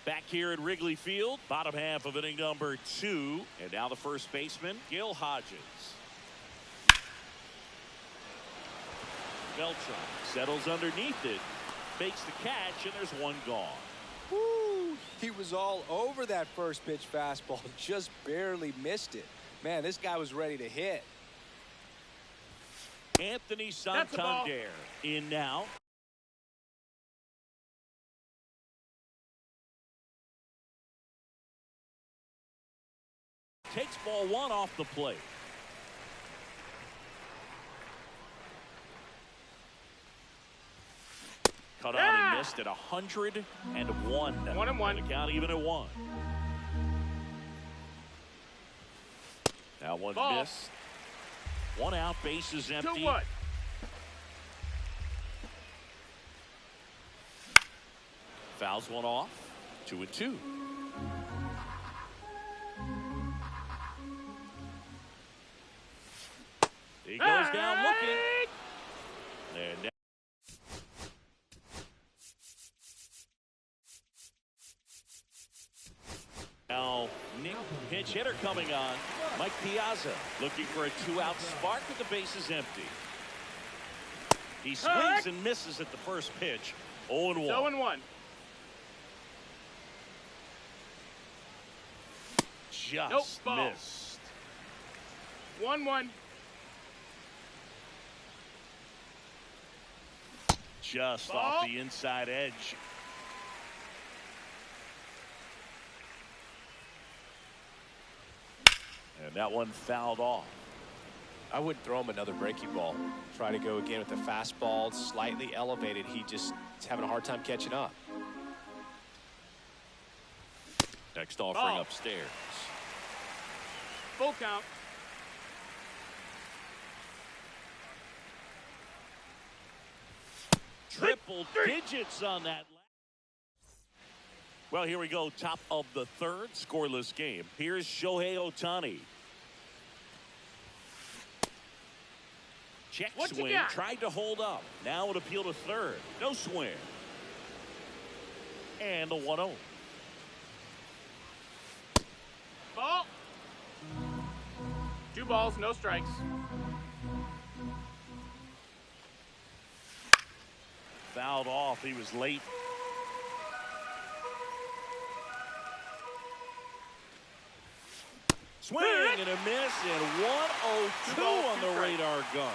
back here at Wrigley Field, bottom half of inning number 2. And now the first baseman, Gil Hodges. Beltran settles underneath it, makes the catch, and there's one gone.
Woo! He was all over that first pitch fastball, just barely missed it. Man, this guy was ready to hit.
Anthony
That's a ball.
Santander in now. Takes ball 1 off the plate. Cut on and missed at 101.
1-1.
The count even at 1. Now one
Ball.
missed. 1 out, base is empty.
2-1.
Fouls one off. 2-2. He goes down looking. And coming on. Mike Piazza looking for a 2-out spark with the bases empty. He swings and misses at the first pitch. 0-1.
0-1.
Just missed.
1-1.
Just
Ball.
off the inside edge. And that one fouled off.
I wouldn't throw him another breaking ball. Try to go again with the fastball, slightly elevated. He just is having a hard time catching up.
Next offering
Ball.
upstairs.
Full count.
Triple digits on that. Well, here we go. Top of the third. Scoreless game. Here's Shohei Ohtani. Check
What you
swing.
got?
Tried to hold up. Now an appeal to third. No swing. And a 1-0.
Ball. 2 balls, no strikes.
Fouled off. He was late. Swing and a miss, and 102 on the radar gun.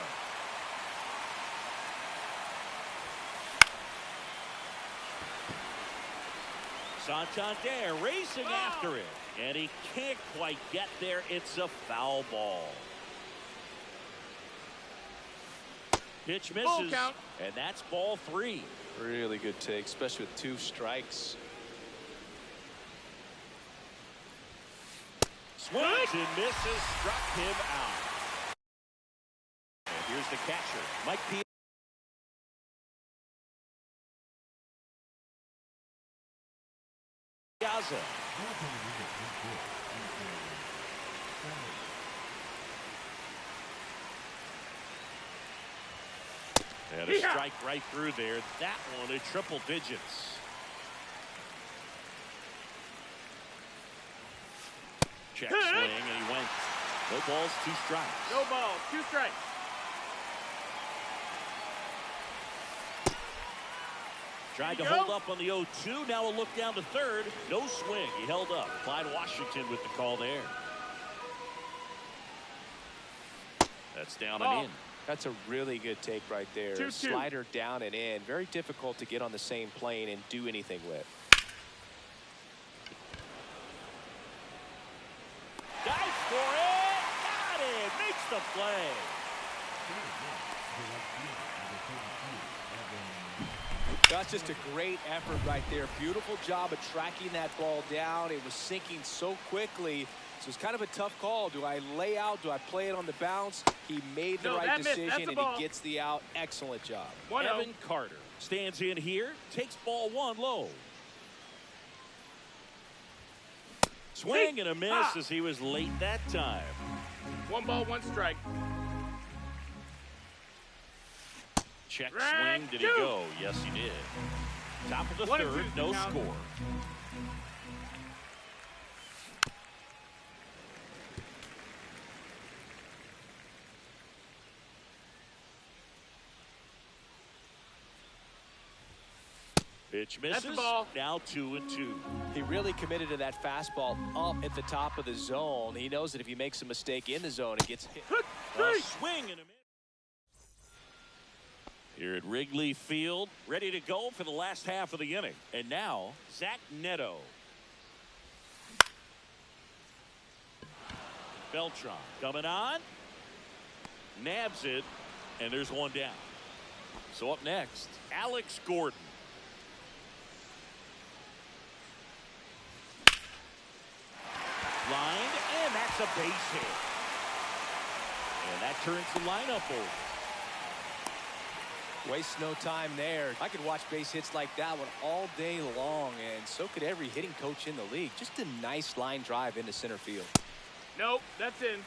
Santander racing after it, and he can't quite get there. It's a foul ball. Pitch misses,
count.
and that's ball 3.
Really good take, especially with 2 strikes.
Swings and misses, struck him out. And here's the catcher, Mike Piazza. And a strike right through there. That one at triple digits. Check swing, and he went. No balls, 2 strikes.
No balls, 2 strikes.
Tried to hold up on the 0-2. Now a look down to third. No swing. He held up. Clyde Washington with the call there. That's down and in.
That's a really good take right there.
2-2.
Slider down and in. Very difficult to get on the same plane and do anything with.
Dives for it. Got it. Makes the play.
That's just a great effort right there. Beautiful job of tracking that ball down. It was sinking so quickly. So it's kind of a tough call. Do I lay out? Do I play it on the bounce? He made the right decision, and he gets the out. Excellent job.
Evan Carter stands in here, takes ball 1 low. Swing and a miss as he was late that time.
1 ball, 1 strike.
Check swing. Did he go? Yes, he did. Top of the third, no score. Pitch misses. Now 2-2.
He really committed to that fastball up at the top of the zone. He knows that if he makes a mistake in the zone, it gets hit.
A swing and a miss. Here at Wrigley Field, ready to go for the last half of the inning. And now, Zach Neto. Beltran coming on. Nabs it, and there's 1 down. So up next, Alex Gordon. Lined, and that's a base hit. And that turns the lineup over.
Waste no time there. I could watch base hits like that one all day long, and so could every hitting coach in the league. Just a nice line drive into center field.
Nope, that's in.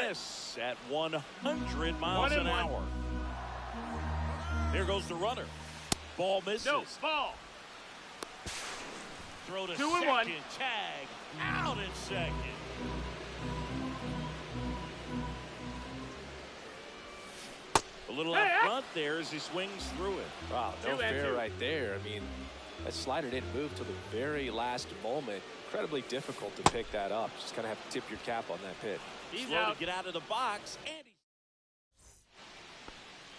miss at 100 miles an hour. There goes the runner. Ball misses.
No, ball.
Throw to
2 and
second.
1.
Tag out at second. A little up front there as he swings through it.
Wow, no
2 and
fair
2.
right there. I mean, that slider didn't move till the very last moment. Incredibly difficult to pick that up. Just kind of have to tip your cap on that pitch.
He's
Slow
out.
to get out of the box. And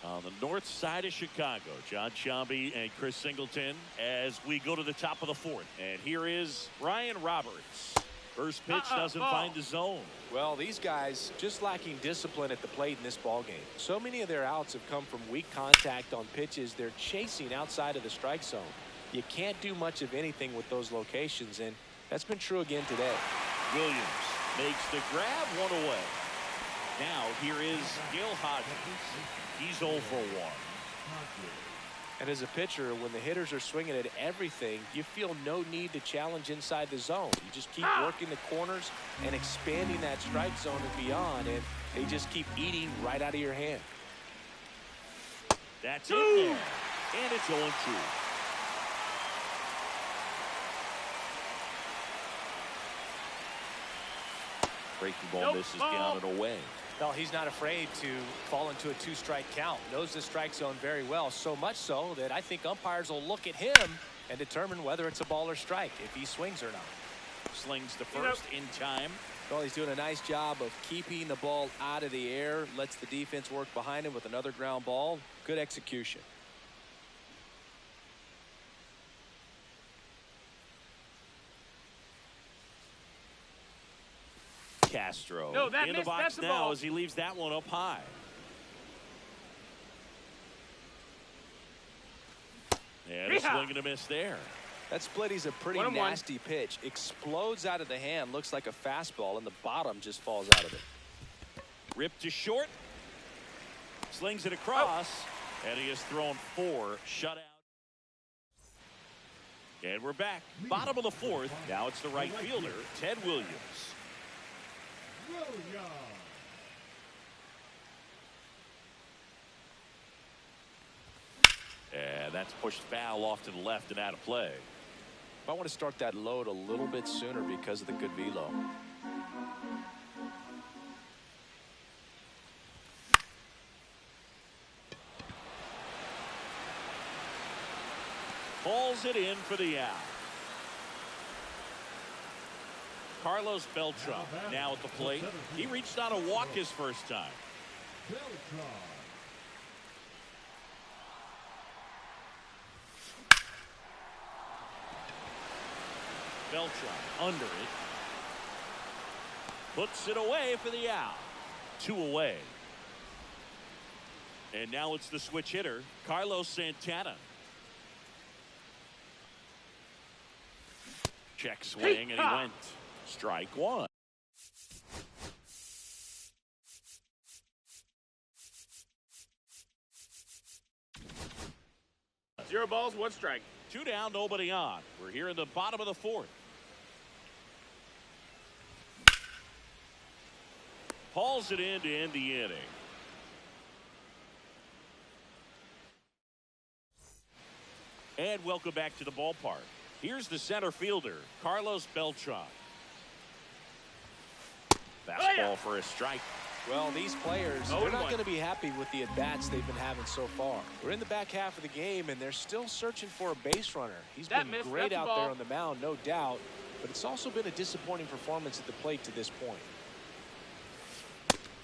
on the north side of Chicago, John Sciambi and Chris Singleton as we go to the top of the fourth. And here is Ryan Roberts. First pitch doesn't find the zone.
Well, these guys just lacking discipline at the plate in this ball game. So many of their outs have come from weak contact on pitches they're chasing outside of the strike zone. You can't do much of anything with those locations, and that's been true again today.
Williams makes the grab, one away. Now here is Gil Hodges. He's 0 for 1.
And as a pitcher, when the hitters are swinging at everything, you feel no need to challenge inside the zone. You just keep working the corners and expanding that strike zone and beyond, and they just keep eating right out of your hand.
That's in there. And it's 0-2.
Breaking ball misses down and away.
No, he's not afraid to fall into a 2-strike count. Knows the strike zone very well, so much so that I think umpires will look at him and determine whether it's a ball or strike, if he swings or not.
Slings to first in time.
Well, he's doing a nice job of keeping the ball out of the air, lets the defense work behind him with another ground ball. Good execution.
Castro
No, that
in
missed.
the box
That's the
now
ball.
as he leaves that one up high. And a swing and a miss there.
That splitty's a pretty
1-1.
nasty pitch. Explodes out of the hand, looks like a fastball, and the bottom just falls out of it.
Ripped to short. Slings it across. And he has thrown 4 shutout. And we're back. Bottom of the fourth. Now it's the right fielder, Ted Williams. And that's pushed foul off to the left and out of play.
I want to start that load a little bit sooner because of the good velo.
Pulls it in for the out. Carlos Beltran now at the plate. He reached on a walk his first time. Beltran under it. Puts it away for the out. 2 away. And now it's the switch hitter, Carlos Santana. Check swing, and he went. Strike 1.
Zero balls, 1 strike.
2 down, nobody on. We're here in the bottom of the fourth. Hauls it in to end the inning. And welcome back to the ballpark. Here's the center fielder, Carlos Beltran. Fastball for a strike.
Well, these players, they're not going to be happy with the at-bats they've been having so far. We're in the back half of the game, and they're still searching for a base runner. He's been great out there on the mound, no doubt, but it's also been a disappointing performance at the plate to this point.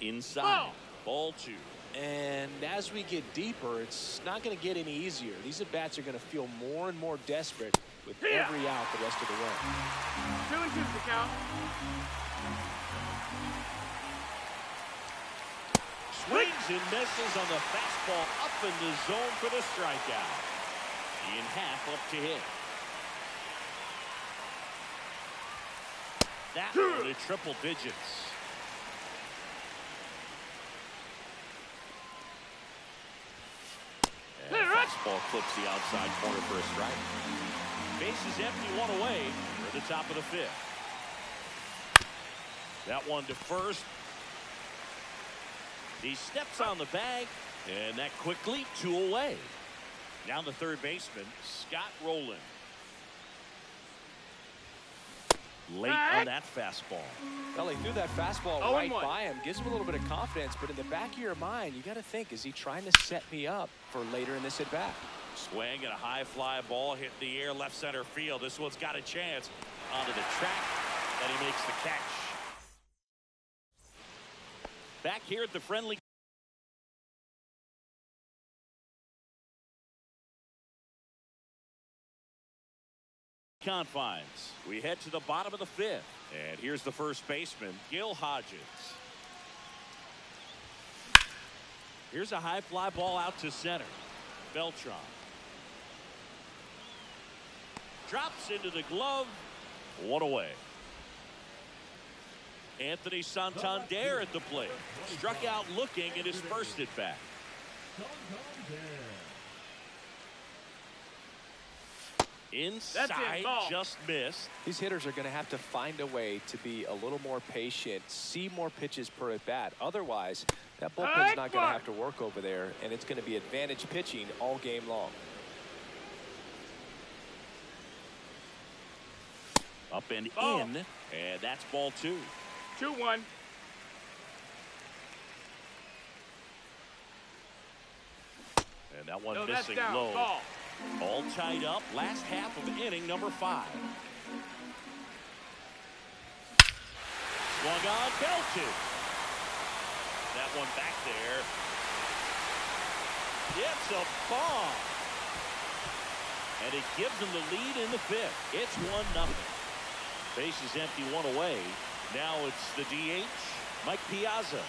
Inside, ball 2.
And as we get deeper, it's not going to get any easier. These at-bats are going to feel more and more desperate with every out the rest of the way.
2-2 the count.
Swings and misses on the fastball up in the zone for the strikeout. In half up to hit. That one in triple digits. And fastball clips the outside corner for a strike. Base is empty, 1 away. We're at the top of the 5th. That one to first. He steps on the bag, and that quickly 2 away. Now the third baseman, Scott Rowland. Late on that fastball.
Well, he threw that fastball right by him. Gives him a little bit of confidence, but in the back of your mind, you got to think, is he trying to set me up for later in this at-bat?
Swing and a high fly ball hit the air left center field. This one's got a chance onto the track, and he makes the catch. Back here at the friendly confines, we head to the bottom of the 5th, and here's the first baseman, Gil Hodges. Here's a high fly ball out to center. Beltran drops into the glove. 1 away. Anthony Santander at the plate. Struck out looking at his first at bat. Inside, just missed.
These hitters are going to have to find a way to be a little more patient, see more pitches per at bat. Otherwise, that bullpen's not going to have to work over there, and it's going to be advantage pitching all game long.
Up and in, and that's ball 2.
2-1.
And that one missing low.
Ball.
All tied up. Last half of inning number 5. Swung on, belted. That one back there. It's a bomb. And it gives them the lead in the 5th. It's 1-0. Base is empty, 1 away. Now it's the DH, Mike Piazza.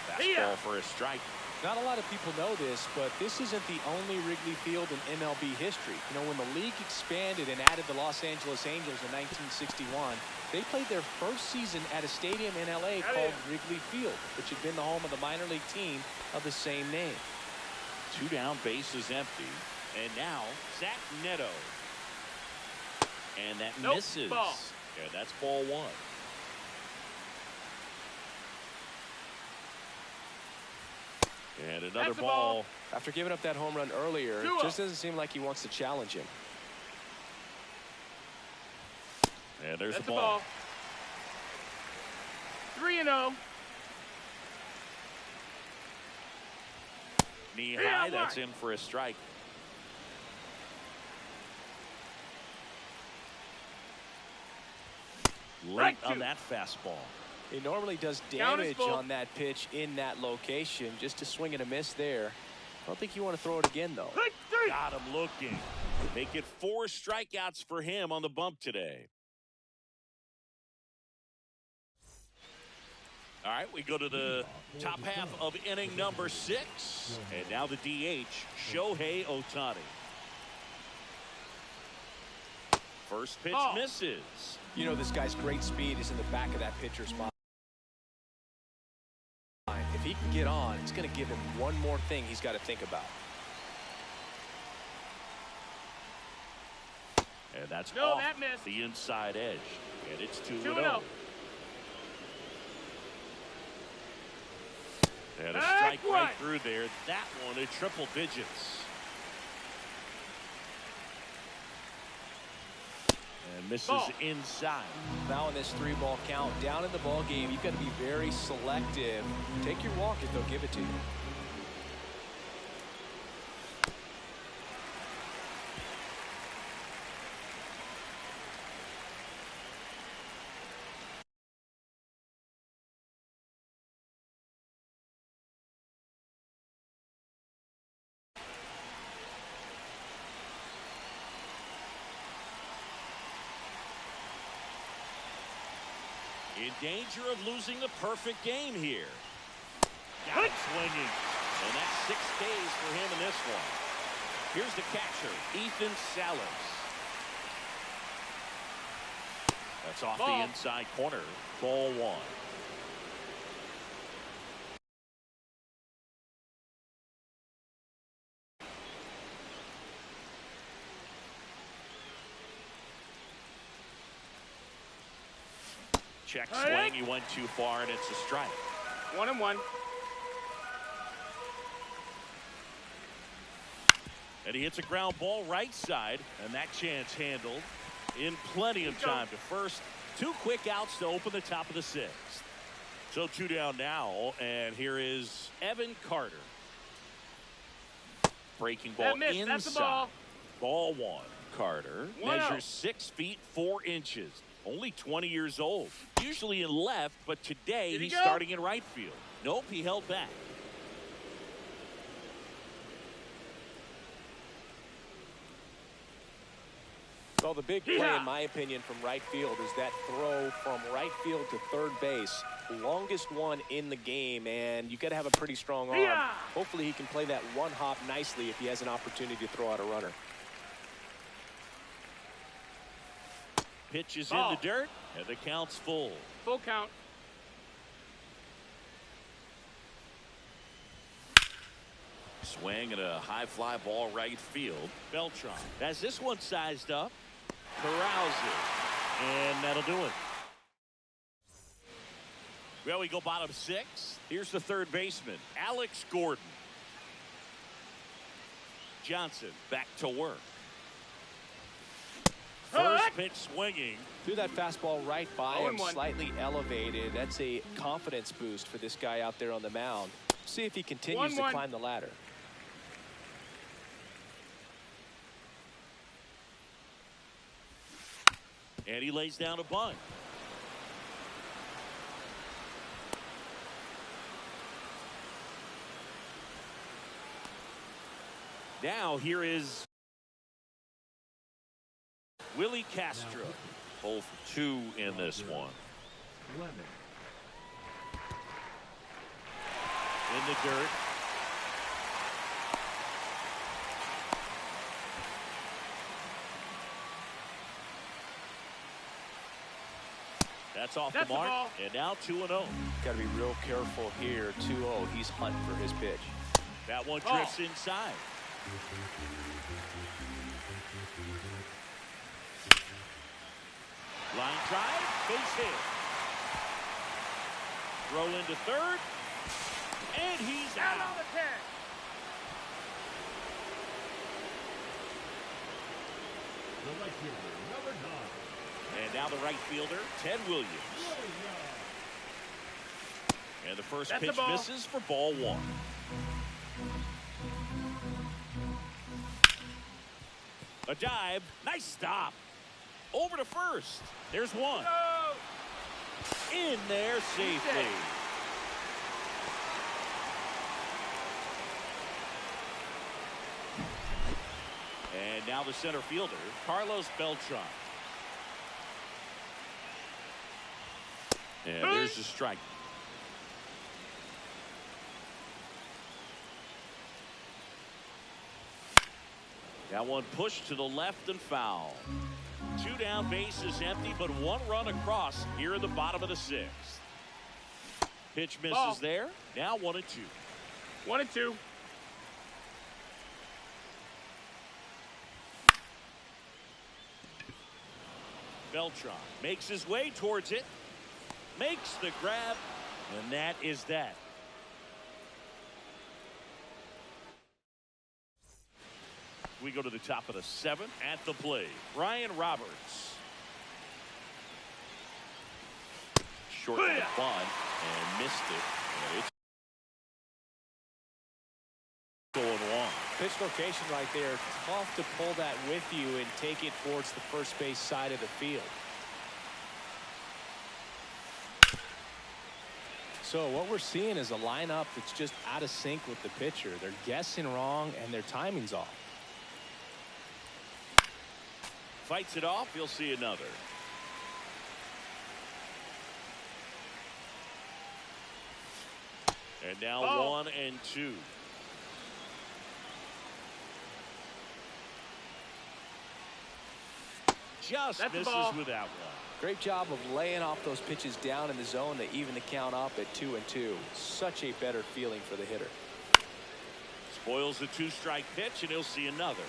Fastball for a strike.
Not a lot of people know this, but this isn't the only Wrigley Field in MLB history. You know, when the league expanded and added the Los Angeles Angels in 1961, they played their first season at a stadium in LA called Wrigley Field, which had been the home of the minor league team of the same name.
2 down, base is empty. And now, Zach Neto. And that misses.
Ball.
And that's ball 1. And another ball.
After giving up that home run earlier, it just doesn't seem like he wants to challenge him.
And there's the ball.
3-0.
Knee high, that's in for a strike. Late on that fastball.
He normally does damage on that pitch in that location. Just a swing and a miss there. I don't think you want to throw it again, though.
Got him looking. Make it 4 strikeouts for him on the bump today. All right, we go to the top half of inning number 6. And now the DH, Shohei Ohtani. First pitch misses.
You know, this guy's great speed is in the back of that pitcher's mind. If he can get on, it's going to give him one more thing he's got to think about.
And that's off the inside edge. And it's 2-0. And a strike right through there. That one at triple digits. And misses inside.
Now in this 3-ball count, down in the ball game, you've got to be very selective. Take your walk if they'll give it to you.
In danger of losing the perfect game here. Got it swinging. And that's 6 Ks for him in this one. Here's the catcher, Ethan Salas. That's off the inside corner. Ball 1. Check swing. He went too far, and it's a strike.
1-1.
And he hits a ground ball right side, and that chance handled in plenty of time to first. 2 quick outs to open the top of the 6th. So 2 down now, and here is Evan Carter. Breaking ball inside.
That's the ball.
Ball 1. Carter
1-0.
measures 6 feet 4 inches. Only 20 years old. Usually in left, but today he's starting in right field. Nope, he held back.
Well, the big play, in my opinion, from right field is that throw from right field to third base. Longest one in the game, and you got to have a pretty strong arm. Hopefully he can play that one hop nicely if he has an opportunity to throw out a runner.
Pitch is in the dirt, and the count's full.
Full count.
Swing and a high fly ball right field. Beltran has this one sized up. Corrals it, and that'll do it. Well, we go bottom 6. Here's the third baseman, Alex Gordon. Johnson back to work. First pitch swinging.
Threw that fastball right by him,
0-1.
slightly elevated. That's a confidence boost for this guy out there on the mound. See if he continues to climb the ladder.
And he lays down a bunt. Now here is Willie Castro. 0 for 2 in this one.
Lemon.
In the dirt. That's off the mark, and now 2-0.
Got to be real careful here. 2-0. He's hunting for his pitch.
That one drifts inside. Line drive, base hit. Throw into third, and he's out.
On the 10.
The right fielder, number 9.
And now the right fielder, Ted Williams. And the first pitch misses for ball 1. A dive, nice stop. Over to first. There's one. In there safely. And now the center fielder, Carlos Beltran. And there's the strike. That one pushed to the left and foul. 2 down, base is empty, but 1 run across here in the bottom of the 6th. Pitch misses there. Now 1-2.
1-2.
Beltran makes his way towards it. Makes the grab, and that is that. We go to the top of the 7th at the plate. Ryan Roberts. Short on the bunt and missed it. And it's going long.
Pitch location right there. Tough to pull that with you and take it towards the first base side of the field. So what we're seeing is a lineup that's just out of sync with the pitcher. They're guessing wrong and their timing's off.
Fights it off. You'll see another. And now 1-2. Just misses with that one.
Great job of laying off those pitches down in the zone to even the count up at 2-2. Such a better feeling for the hitter.
Spoils the 2-strike pitch, and he'll see another.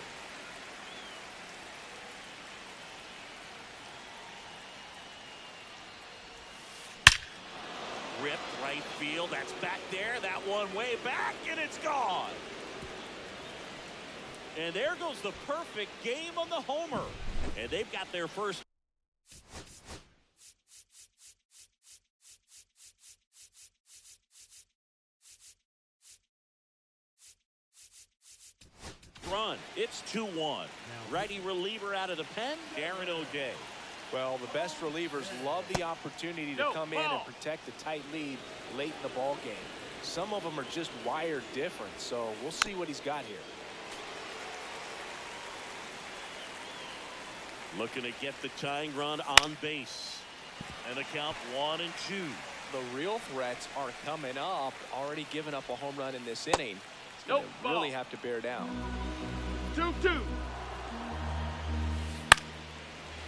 Ripped right right field. That's back there. That one way back, and it's gone. And there goes the perfect game on the homer. And they've got their first run. It's 2-1. Righty reliever out of the pen, Darren O'Day.
Well, the best relievers love the opportunity to come in and protect a tight lead late in the ball game. Some of them are just wired different, so we'll see what he's got here.
Looking to get the tying run on base. And the count 1-2.
The real threats are coming up. Already given up a home run in this inning. Nope. Really have to bear down.
2-2.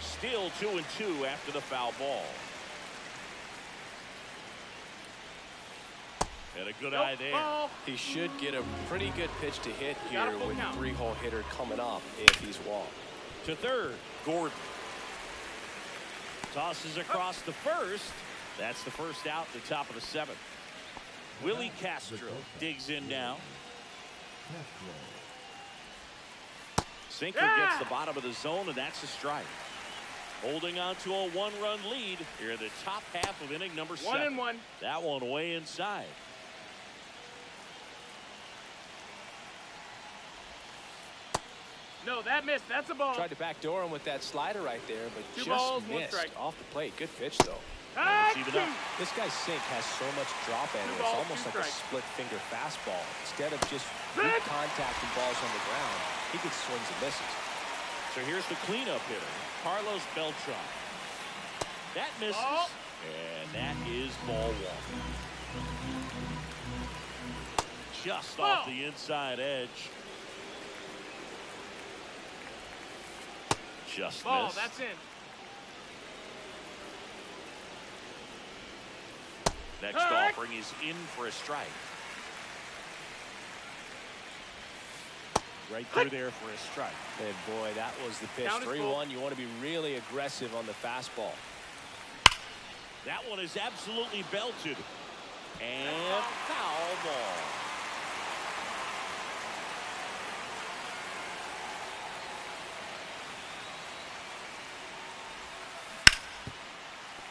Still 2-2 after the foul ball. And a good eye there.
Ball.
He should get a pretty good pitch to hit here with a three-hole hitter coming up if he's walked.
To third, Gordon. Tosses across the first. That's the first out at the top of the seventh. Willie Castro digs in now. Sinker gets the bottom of the zone, and that's a strike. Holding on to a one-run lead here in the top half of inning number 7.
1-1.
That one way inside.
No, that missed. That's a ball.
Tried to backdoor him with that slider right there, but
Two
just
balls, one
missed
strike.
off the plate. Good pitch, though.
Even up.
This guy's sink has so much drop in it. It's
balls,
almost
two
like a
strikes.
split-finger fastball. Instead of just weak contact and balls on the ground, he gets swings and misses.
So here's the cleanup hitter, Carlos Beltran. That misses, and that is ball 1. Just off the inside edge. Just
Ball,
missed.
that's in.
Next offering is in for a strike. Right through there for a strike.
And boy, that was the pitch. 3-1. You want to be really aggressive on the fastball.
That one is absolutely belted. And foul ball.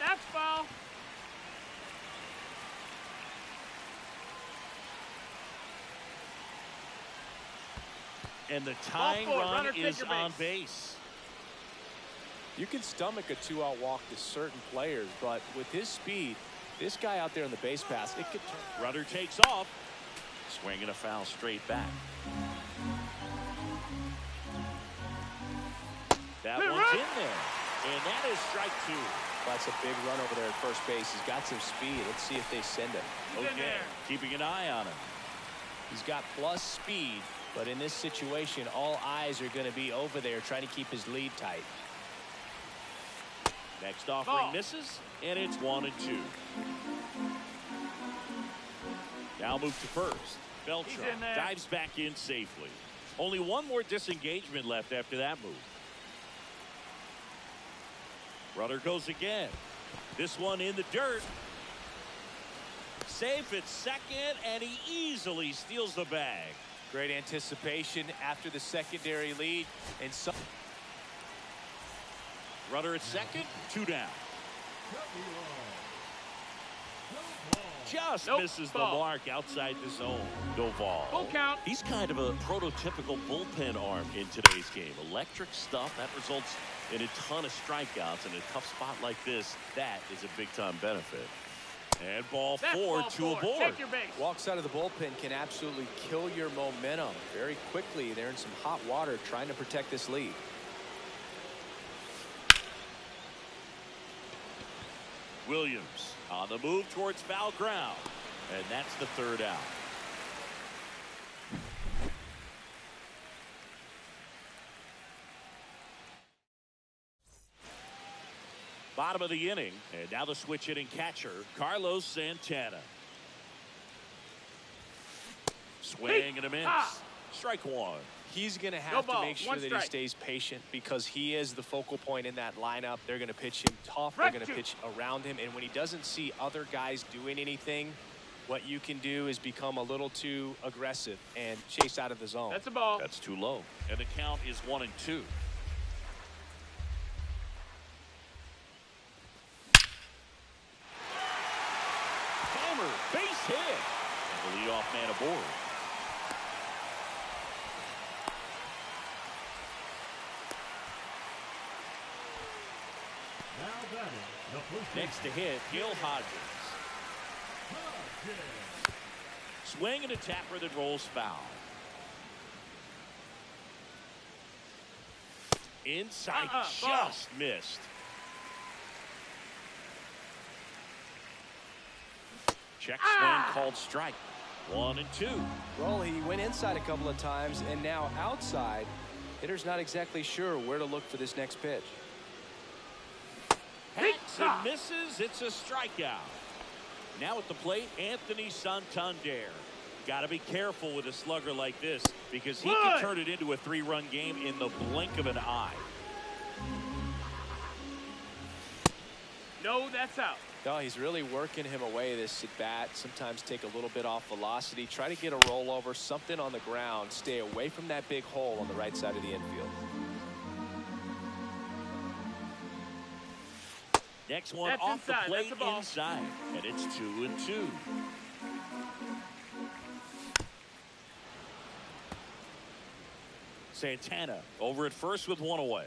That's foul.
And the tying run is on
base.
base.
You can stomach a 2-out walk to certain players, but with his speed, this guy out there on the base pass, it could turn.
Rudder takes off. Swinging a foul straight back. That one's in there. And that is strike 2.
That's a big run over there at first base. He's got some speed. Let's see if they send him.
Okay, keeping an eye on him.
He's got plus speed, but in this situation, all eyes are going to be over there trying to keep his lead tight.
Next offering misses, and it's 1-2. Now move to first. Beltran dives back in safely. Only one more disengagement left after that move. Rudder goes again. This one in the dirt. Safe at second, and he easily steals the bag.
Great anticipation after the secondary lead, and some.
Rudder at second, 2 down. Just misses the mark outside the zone. Doval.
Full count.
He's kind of a prototypical bullpen arm in today's game. Electric stuff that results in a ton of strikeouts. In a tough spot like this, that is a big-time benefit. And ball 4 to a board.
Check your base.
Walks out of the bullpen can absolutely kill your momentum very quickly. They're in some hot water trying to protect this lead.
Williams on the move towards foul ground. And that's the 3rd out. Bottom of the inning, and now the switch hitting catcher, Carlos Santana. Swing and a miss. Strike 1.
He's going to have to make sure
One
that he
strike.
stays patient because he is the focal point in that lineup. They're going to pitch him tough. They're going to pitch around him. And when he doesn't see other guys doing anything, what you can do is become a little too aggressive and chase out of the zone.
That's a ball.
That's too low. And the count is 1-2. Hammer, base hit. And the leadoff man aboard.
Now batting, the first
Next to hit, Gil Hodges.
Hodges.
Swing and a tapper that rolls foul. Inside, just missed. Check swing called strike. 1-2.
Well, he went inside a couple of times, and now outside. Hitter's not exactly sure where to look for this next pitch.
Hits and misses. It's a strikeout. Now at the plate, Anthony Santander. Got to be careful with a slugger like this because he can turn it into a 3-run game in the blink of an eye.
No, that's out.
No, he's really working him away this at bat. Sometimes take a little bit off velocity. Try to get a rollover, something on the ground. Stay away from that big hole on the right side of the infield.
Next one
That's
off
inside.
the plate
That's a ball.
inside. And it's 2-2. Santana over at first with one away.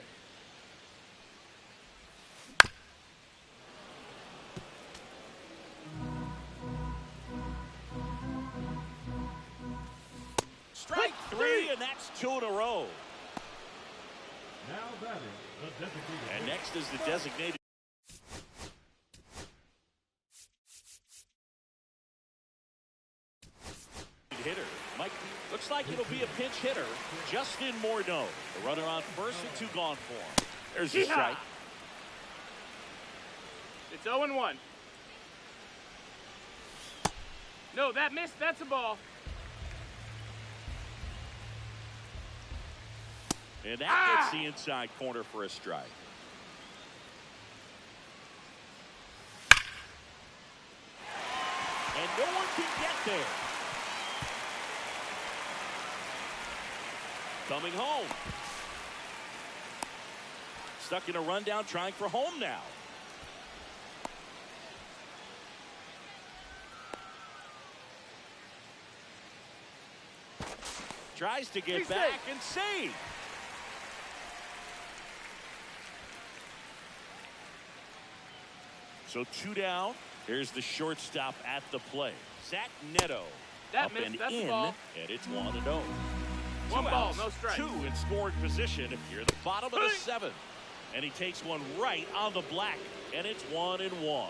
Strike 3, and that's 2 in a row.
Now batting, the designated
And
hitter.
next is the designated hitter. Mike, looks like it'll be a pinch hitter. Justin Morneau, the runner on first with 2 gone for him. There's the strike.
It's 0-1. No, that missed. That's a ball.
And that gets the inside corner for a strike. And no one can get there. Coming home. Stuck in a rundown, trying for home now. Tries to get back and save. So 2 down. Here's the shortstop at the plate. Zach Neto.
That
up
missed.
and
That's a
in,
ball.
and it's 1-0.
1
2
ball,
outs,
no strike.
2 in scoring position here at the bottom of the 7th. And he takes one right on the black, and it's 1-1.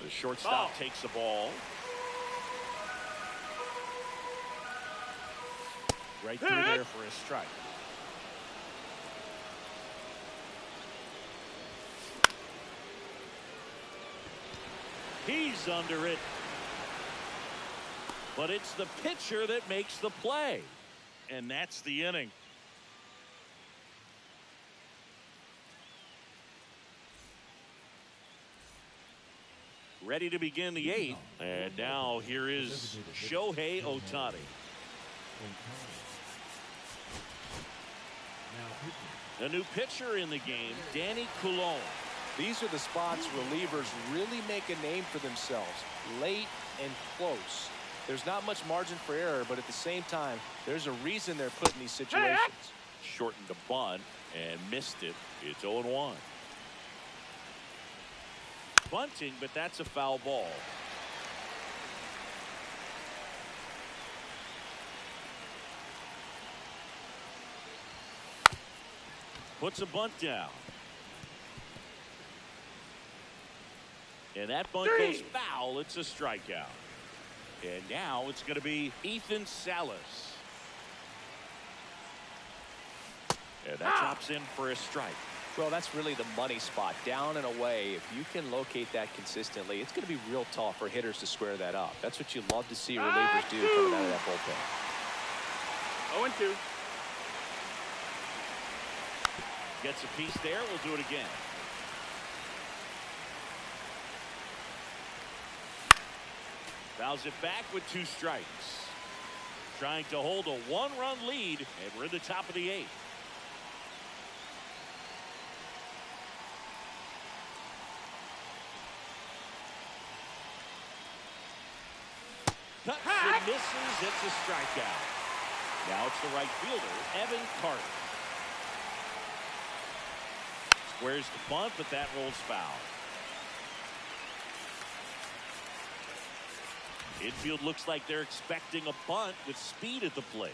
The shortstop takes the ball. Right through there for a strike. He's under it. But it's the pitcher that makes the play. And that's the inning. Ready to begin the 8th. And now here is Shohei Ohtani. The new pitcher in the game, Danny Coulon.
These are the spots relievers really make a name for themselves. Late and close. There's not much margin for error, but at the same time, there's a reason they're put in these situations.
Shortened a bunt and missed it. It's 0-1. Bunting, but that's a foul ball. Puts a bunt down. And that bunt goes foul. It's a strikeout. And now it's going to be Ethan Salas. And that drops in for a strike.
Well, that's really the money spot. Down and away. If you can locate that consistently, it's going to be real tough for hitters to square that up. That's what you love to see relievers do coming out of that bullpen.
0-2.
Gets a piece there. We'll do it again. Fouls it back with 2 strikes. Trying to hold a 1-run lead, and we're in the top of the 8th. Cuts and misses. It's a strikeout. Now it's the right fielder, Evan Carter. Squares the bunt, but that rolls foul. Infield looks like they're expecting a bunt with speed at the plate.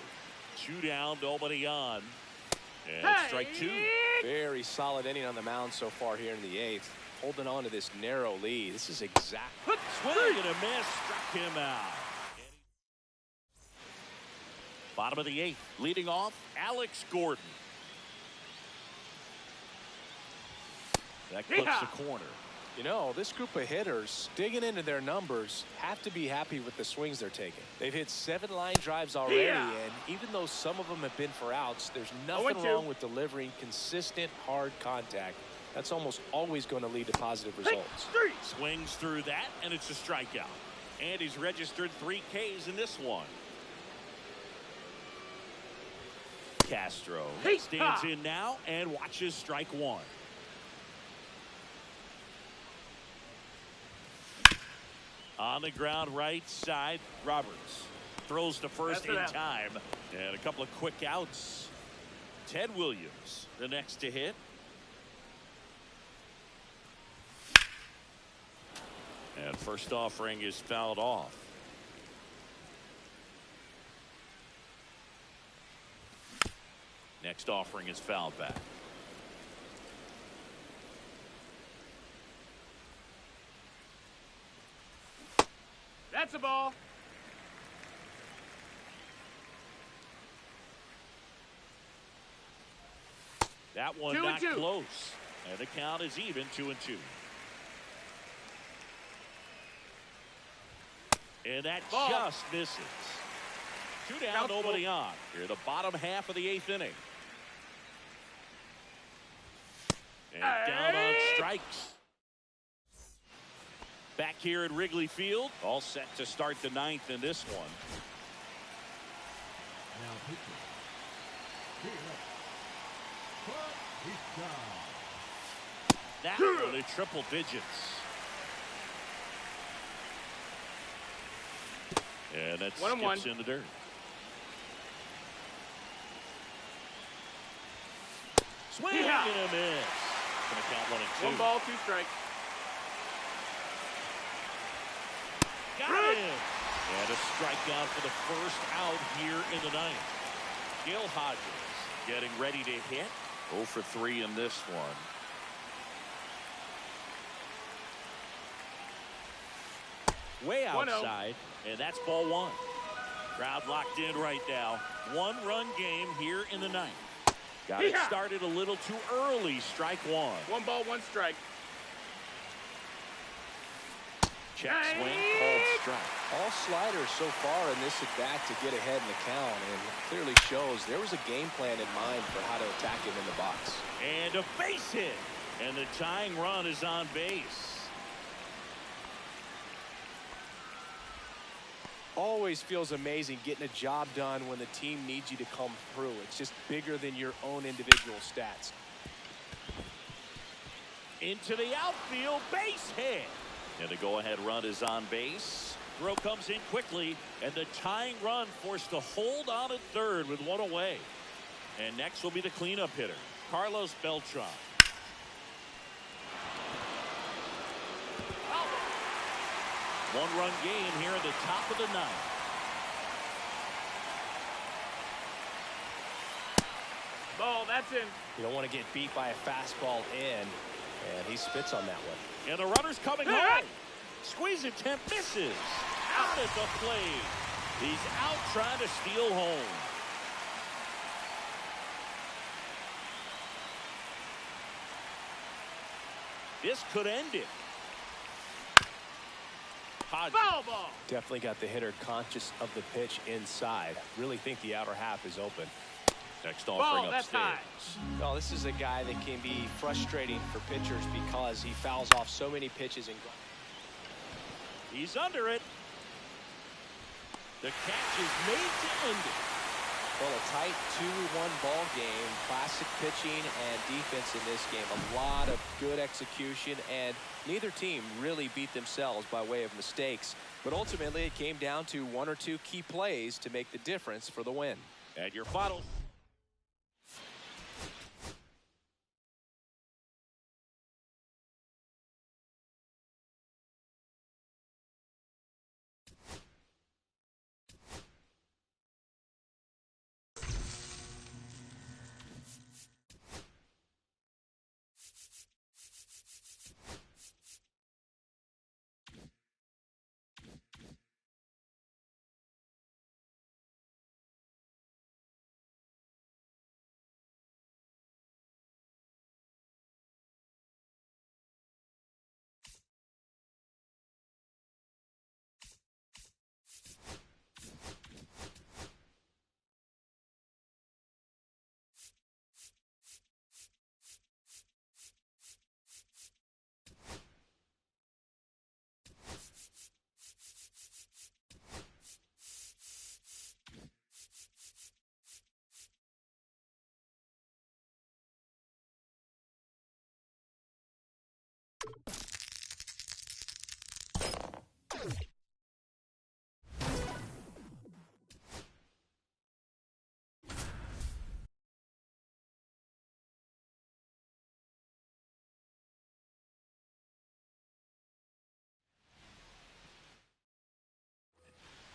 2 down, nobody on. And strike 2.
Very solid inning on the mound so far here in the 8th. Holding on to this narrow lead. This is exact.
Swing and a miss. Struck him out. Bottom of the 8th. Leading off, Alex Gordon. That clips the corner.
You know, this group of hitters, digging into their numbers, have to be happy with the swings they're taking. They've hit 7 line drives already, and even though some of them have been for outs, there's nothing wrong with delivering consistent, hard contact. That's almost always going to lead to positive results.
Swings through that, and it's a strikeout. And he's registered 3 Ks in this one. Castro stands in now and watches strike 1. On the ground right side, Roberts throws to first in time. And a couple of quick outs. Ted Williams, the next to hit. And first offering is fouled off. Next offering is fouled back.
That's a ball.
That one not close. And the count is even, 2-2. And that just misses. 2 down, nobody on. Here, the bottom half of the 8th inning. And down on strikes. Back here at Wrigley Field, all set to start the 9th in this one.
Now pitching.
That one in triple digits. And that skips in the dirt. Swing and a miss. Gonna count 1-2.
1 ball, 2 strikes.
Got him. And a strikeout for the first out here in the 9th. Gil Hodges getting ready to hit. 0 for 3 in this one. Way outside, and that's ball 1. Crowd locked in right now. 1-run game here in the 9th. Got it started a little too early. Strike 1.
1 ball, 1 strike.
Check swing, called strike.
All sliders so far in this at-bat to get ahead in the count, and clearly shows there was a game plan in mind for how to attack him in the box.
And a base hit, and the tying run is on base.
Always feels amazing getting a job done when the team needs you to come through. It's just bigger than your own individual stats.
Into the outfield, base hit. And the go-ahead run is on base. Throw comes in quickly, and the tying run forced to hold on at third with 1 away. And next will be the cleanup hitter, Carlos Beltran. One-run game here at the top of the 9th.
Ball, that's in.
You don't want to get beat by a fastball in, and he spits on that one.
And the runner's coming home. Squeeze attempt misses. Out at the plate. He's out trying to steal home. This could end it. Hodge.
Foul ball.
Definitely got the hitter conscious of the pitch inside. Really think the outer half is open.
Next
Ball,
offering
that's high.
upstairs.
Well, this is a guy that can be frustrating for pitchers because he fouls off so many pitches.
He's under it. The catch is made to end it.
Well, a tight 2-1 ball game. Classic pitching and defense in this game. A lot of good execution, and neither team really beat themselves by way of mistakes. But ultimately, it came down to one or two key plays to make the difference for the win.
And your final.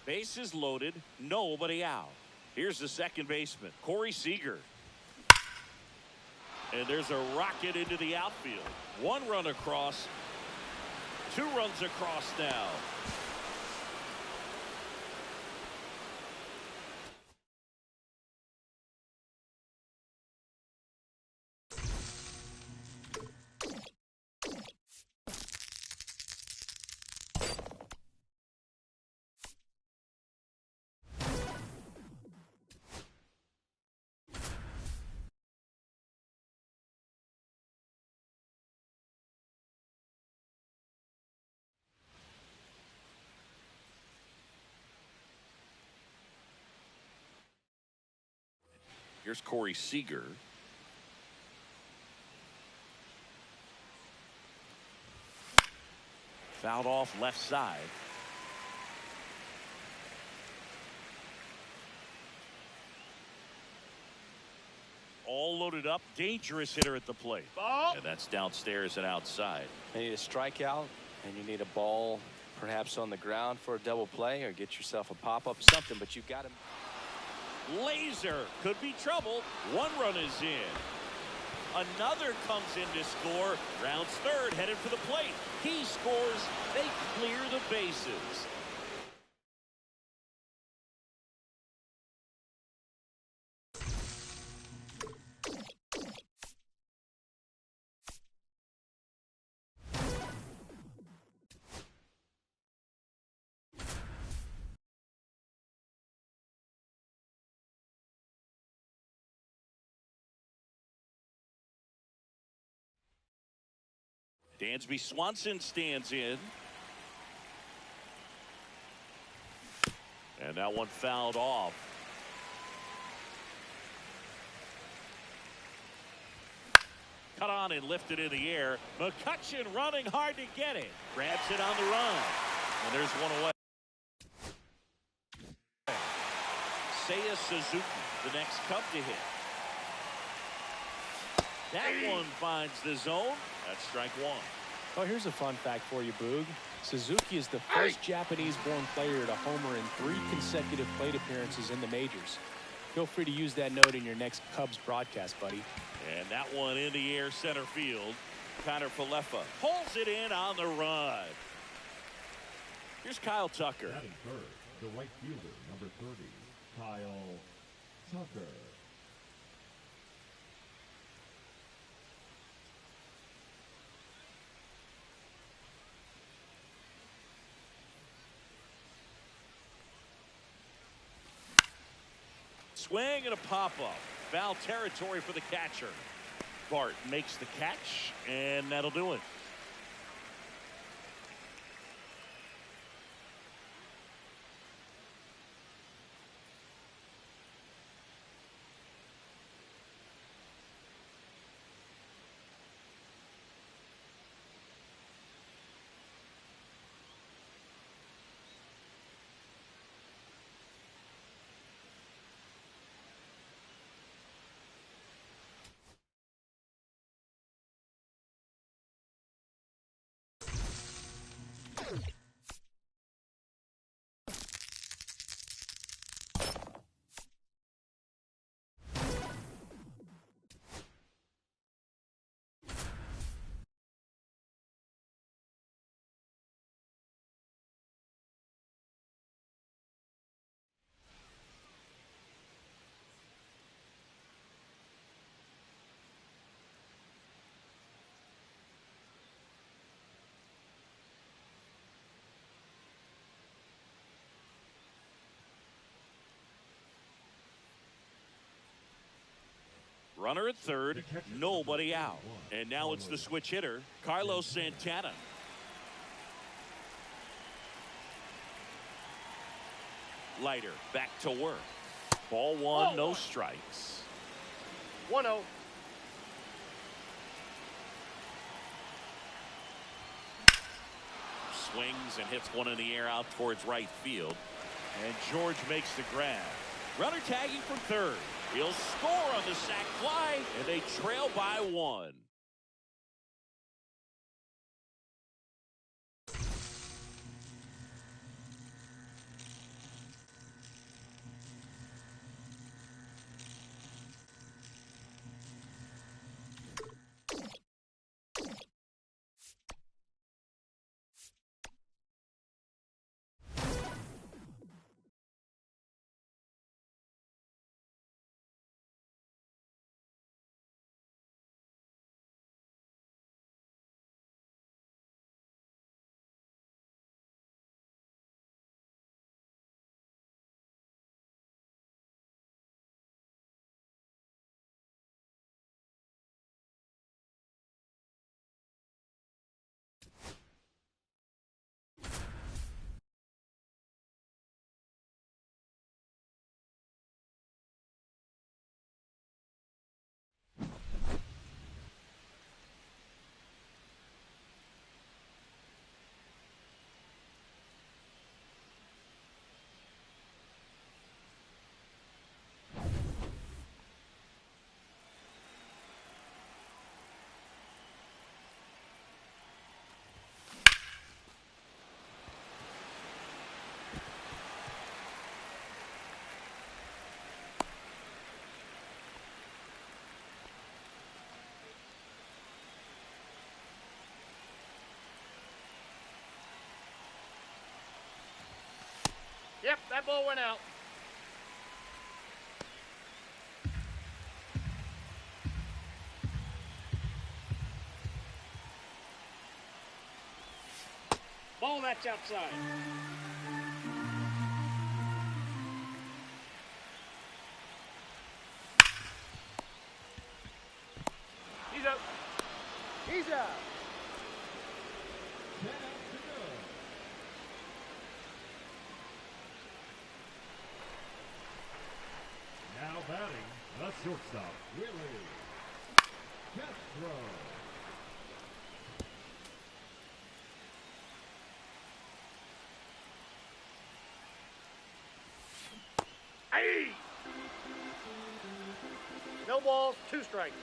Bases loaded, nobody out. Here's the second baseman, Corey Seager. And there's a rocket into the outfield. One run across, 2 runs across now. Here's Corey Seager. Fouled off left side. All loaded up. Dangerous hitter at the plate.
Ball.
And that's downstairs and outside.
You need a strikeout, and you need a ball perhaps on the ground for a double play, or get yourself a pop-up, something, but you've got to.
Laser could be trouble. 1 run is in. Another comes in to score. Rounds third, headed for the plate. He scores. They clear the bases. Dansby Swanson stands in. And that one fouled off. Cut on and lifted in the air. McCutchen running hard to get it. Grabs it on the run. And there's one away. Seiya Suzuki, the next Cub to hit. That one finds the zone. That's strike 1.
Oh, here's a fun fact for you, Boog. Suzuki is the first Japanese-born player to homer in 3 consecutive plate appearances in the majors. Feel free to use that note in your next Cubs broadcast, buddy.
And that one in the air center field. Connor Falefa pulls it in on the run. Here's Kyle Tucker.
Batting third, the right fielder, number 30, Kyle Tucker.
swing and a pop-up. Foul territory for the catcher. Bart makes the catch, and that'll do it. Runner at third, nobody out. And now it's the switch hitter, Carlos Santana. Leiter back to work. Ball one, no strikes.
1-0.
Swings and hits one in the air out towards right field. And George makes the grab. Runner tagging from third. He'll score on the sac fly, and they trail by one.
Yep, that ball went out. Ball, that's outside. He's out.
He's out.
Now batting, the shortstop, Willie Castro.
Hey! No balls, 2 strikes.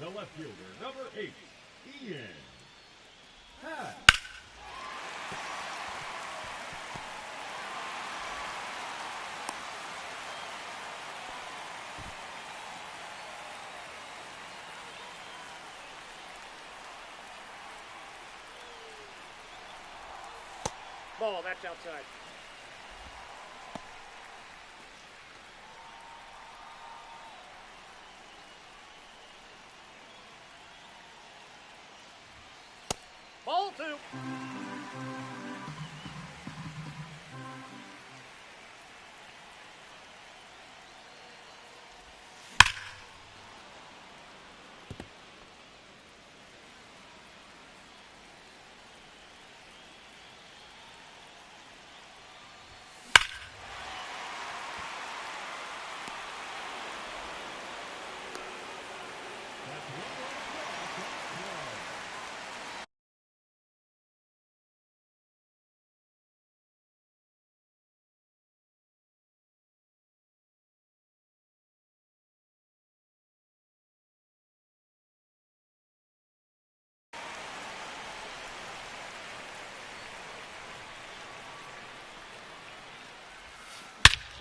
the left fielder, number 8, Ian Hatt.
Ball, that's outside. Ball 2.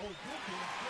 Oh, good one.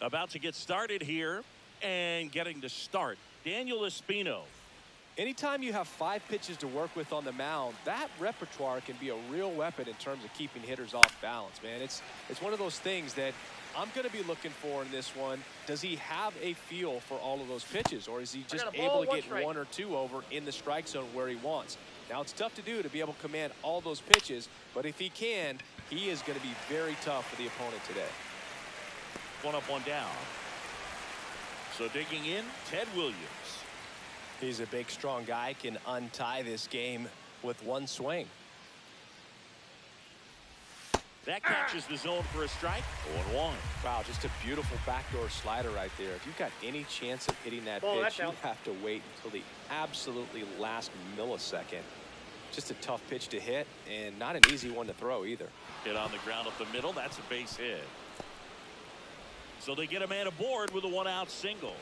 About to get started here and getting the start. Daniel Espino.
Anytime you have 5 pitches to work with on the mound, that repertoire can be a real weapon in terms of keeping hitters off balance, man. It's one of those things that I'm going to be looking for in this one. Does he have a feel for all of those pitches, or is he just able to get 1 or 2 over in the strike zone where he wants? Now, it's tough to do to be able to command all those pitches, but if he can, he is going to be very tough for the opponent today.
1 up, 1 down. So digging in, Ted Williams.
He's a big, strong guy, can untie this game with 1 swing.
That catches the zone for a strike. 0-1.
Wow, just a beautiful backdoor slider right there. If you've got any chance of hitting that pitch, you have to wait until the absolutely last millisecond. Just a tough pitch to hit, and not an easy one to throw either.
Hit on the ground up the middle. That's a base hit. So they get a man aboard with a 1-out single.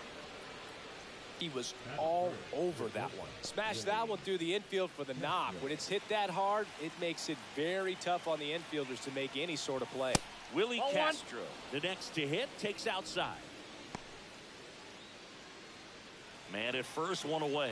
He was all over that one. Smashed that one through the infield for the knock. When it's hit that hard, it makes it very tough on the infielders to make any sort of play.
Willie Castro, the next to hit, takes outside. Man at first, 1 away.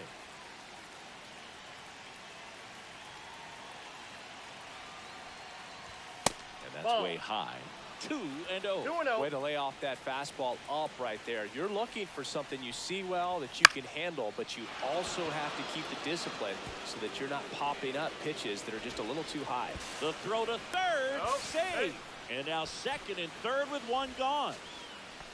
And that's way high. 2-0.
2-0.
Way to lay off that fastball up right there. You're looking for something you see well that you can handle, but you also have to keep the discipline so that you're not popping up pitches that are just a little too high.
The throw to third, save. And now second and third with 1 gone.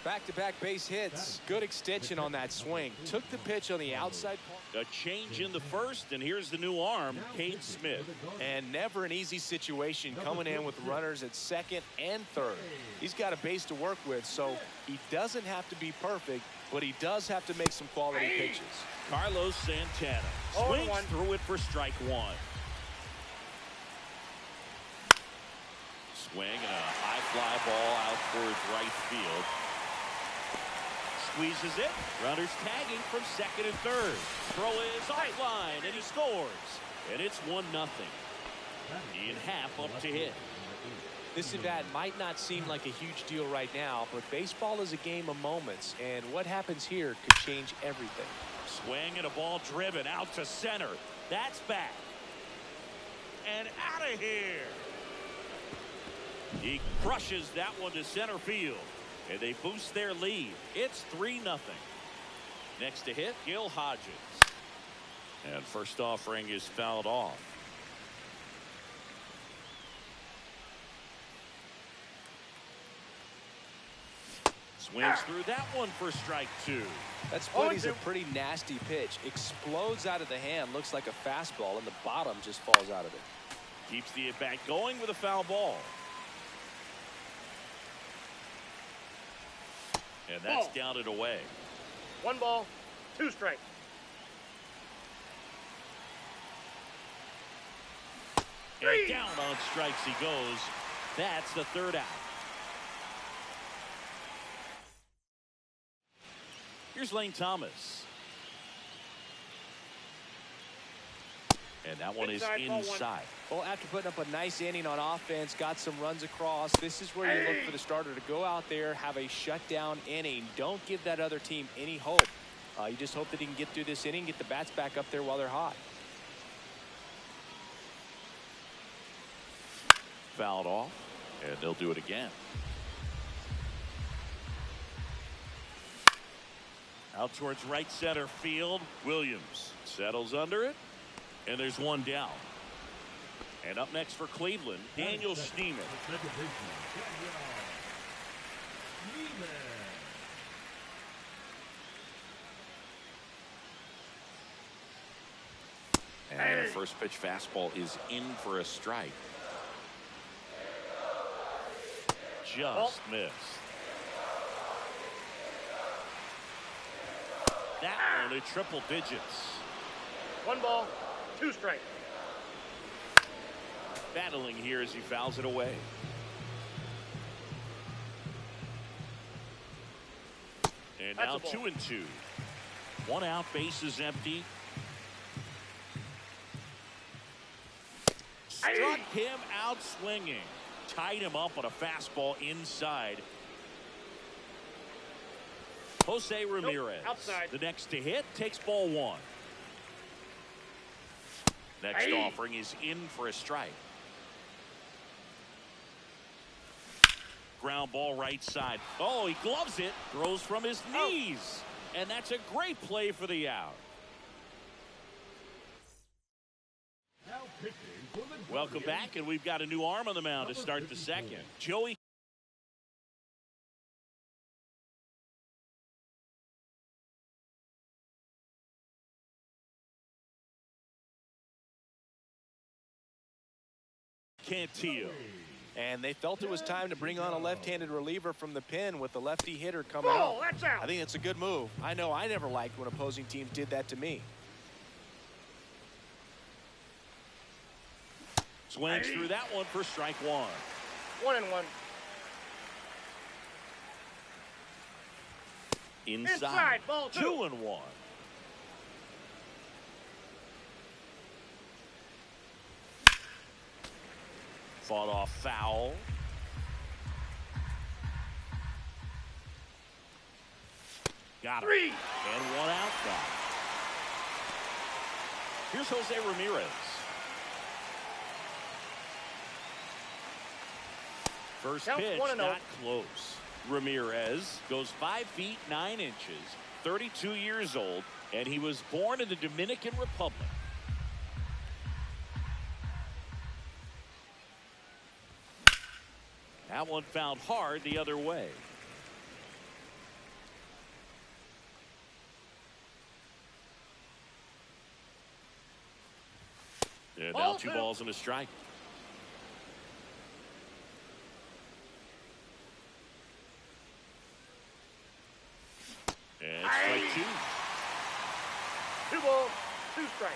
Back-to-back base hits. Good extension on that swing. Took the pitch on the outside part.
A change in the first, and here's the new arm, Cade Smith.
And never an easy situation coming in with runners at second and third. He's got a base to work with, so he doesn't have to be perfect, but he does have to make some quality pitches.
Carlos Santana swings through it for strike 1. Swing and a high fly ball out towards right field. Squeezes it. Runners tagging from second and third. Throw is offline, and he scores. And it's 1-0. Ian Happ up to hit.
This at bat might not seem like a huge deal right now, but baseball is a game of moments, and what happens here could change everything.
Swing and a ball driven out to center. That's back. And out of here. He crushes that one to center field. And they boost their lead. It's 3-0. Next to hit, Gil Hodges. And first offering is fouled off. Swings through that one for strike 2.
That split is a pretty nasty pitch. Explodes out of the hand. Looks like a fastball, and the bottom just falls out of it.
Keeps the at-bat going with a foul ball. And that's down and away.
1 ball, 2 strikes.
And down on strikes he goes. That's the 3rd out. Here's Lane Thomas. And that one is inside.
Well, after putting up a nice inning on offense, got some runs across, this is where you look for the starter to go out there, have a shutdown inning. Don't give that other team any hope. You just hope that he can get through this inning, get the bats back up there while they're hot.
Fouled off, and they'll do it again. Out towards right center field. Williams settles under it, and there's 1 down. And up next for Cleveland, Daniel Schneemann.
And the first pitch fastball is in for a strike.
Just missed. That one at triple digits.
1 ball, 2 strikes.
Battling here as he fouls it away. And now 2-2. 1 out, base is empty. Struck him out swinging. Tied him up on a fastball inside. Jose Ramirez,
outside.
the next to hit, takes ball one. Next offering is in for a strike. Ground ball right side. Oh, he gloves it, throws from his knees. And that's a great play for the out.
Now pitching for the
Welcome back, and we've got a new arm on the mound to start the second. Joey. Cantillo.
And they felt it was time to bring on a left-handed reliever from the pen with the lefty hitter coming
Ball,
up.
that's out.
I think it's a good move. I know I never liked when opposing teams did that to me.
Swings through that one for strike one.
1-1.
Inside.
Ball
2-1. Fought off foul. Got it.
3.
And one out now. Here's Jose Ramirez. First
Count
pitch,
1-0.
not close. Ramirez goes 5 feet 9 inches, 32 years old, and he was born in the Dominican Republic. That one fouled hard the other way. And now 2 balls and a strike. And strike 2.
2 balls, 2 strikes.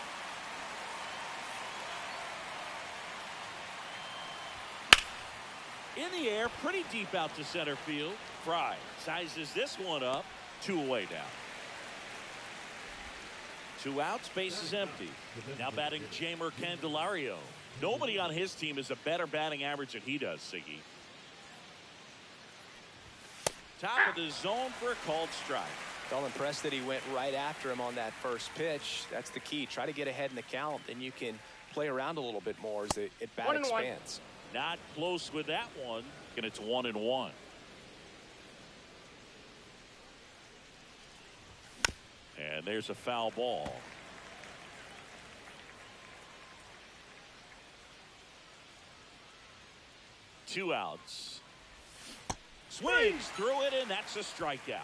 In the air, pretty deep out to center field. Fry sizes this one up. 2 away now. 2 outs, base is empty. Now batting Jeimer Candelario. Nobody on his team has a better batting average than he does, Siggy. Top of the zone for a called strike.
Felt impressed that he went right after him on that first pitch. That's the key. Try to get ahead in the count, then you can play around a little bit more as the at-bat
1-1.
expands.
Not close with that one, and it's 1-1. And there's a foul ball. Two outs. Swings through it, and that's a strikeout.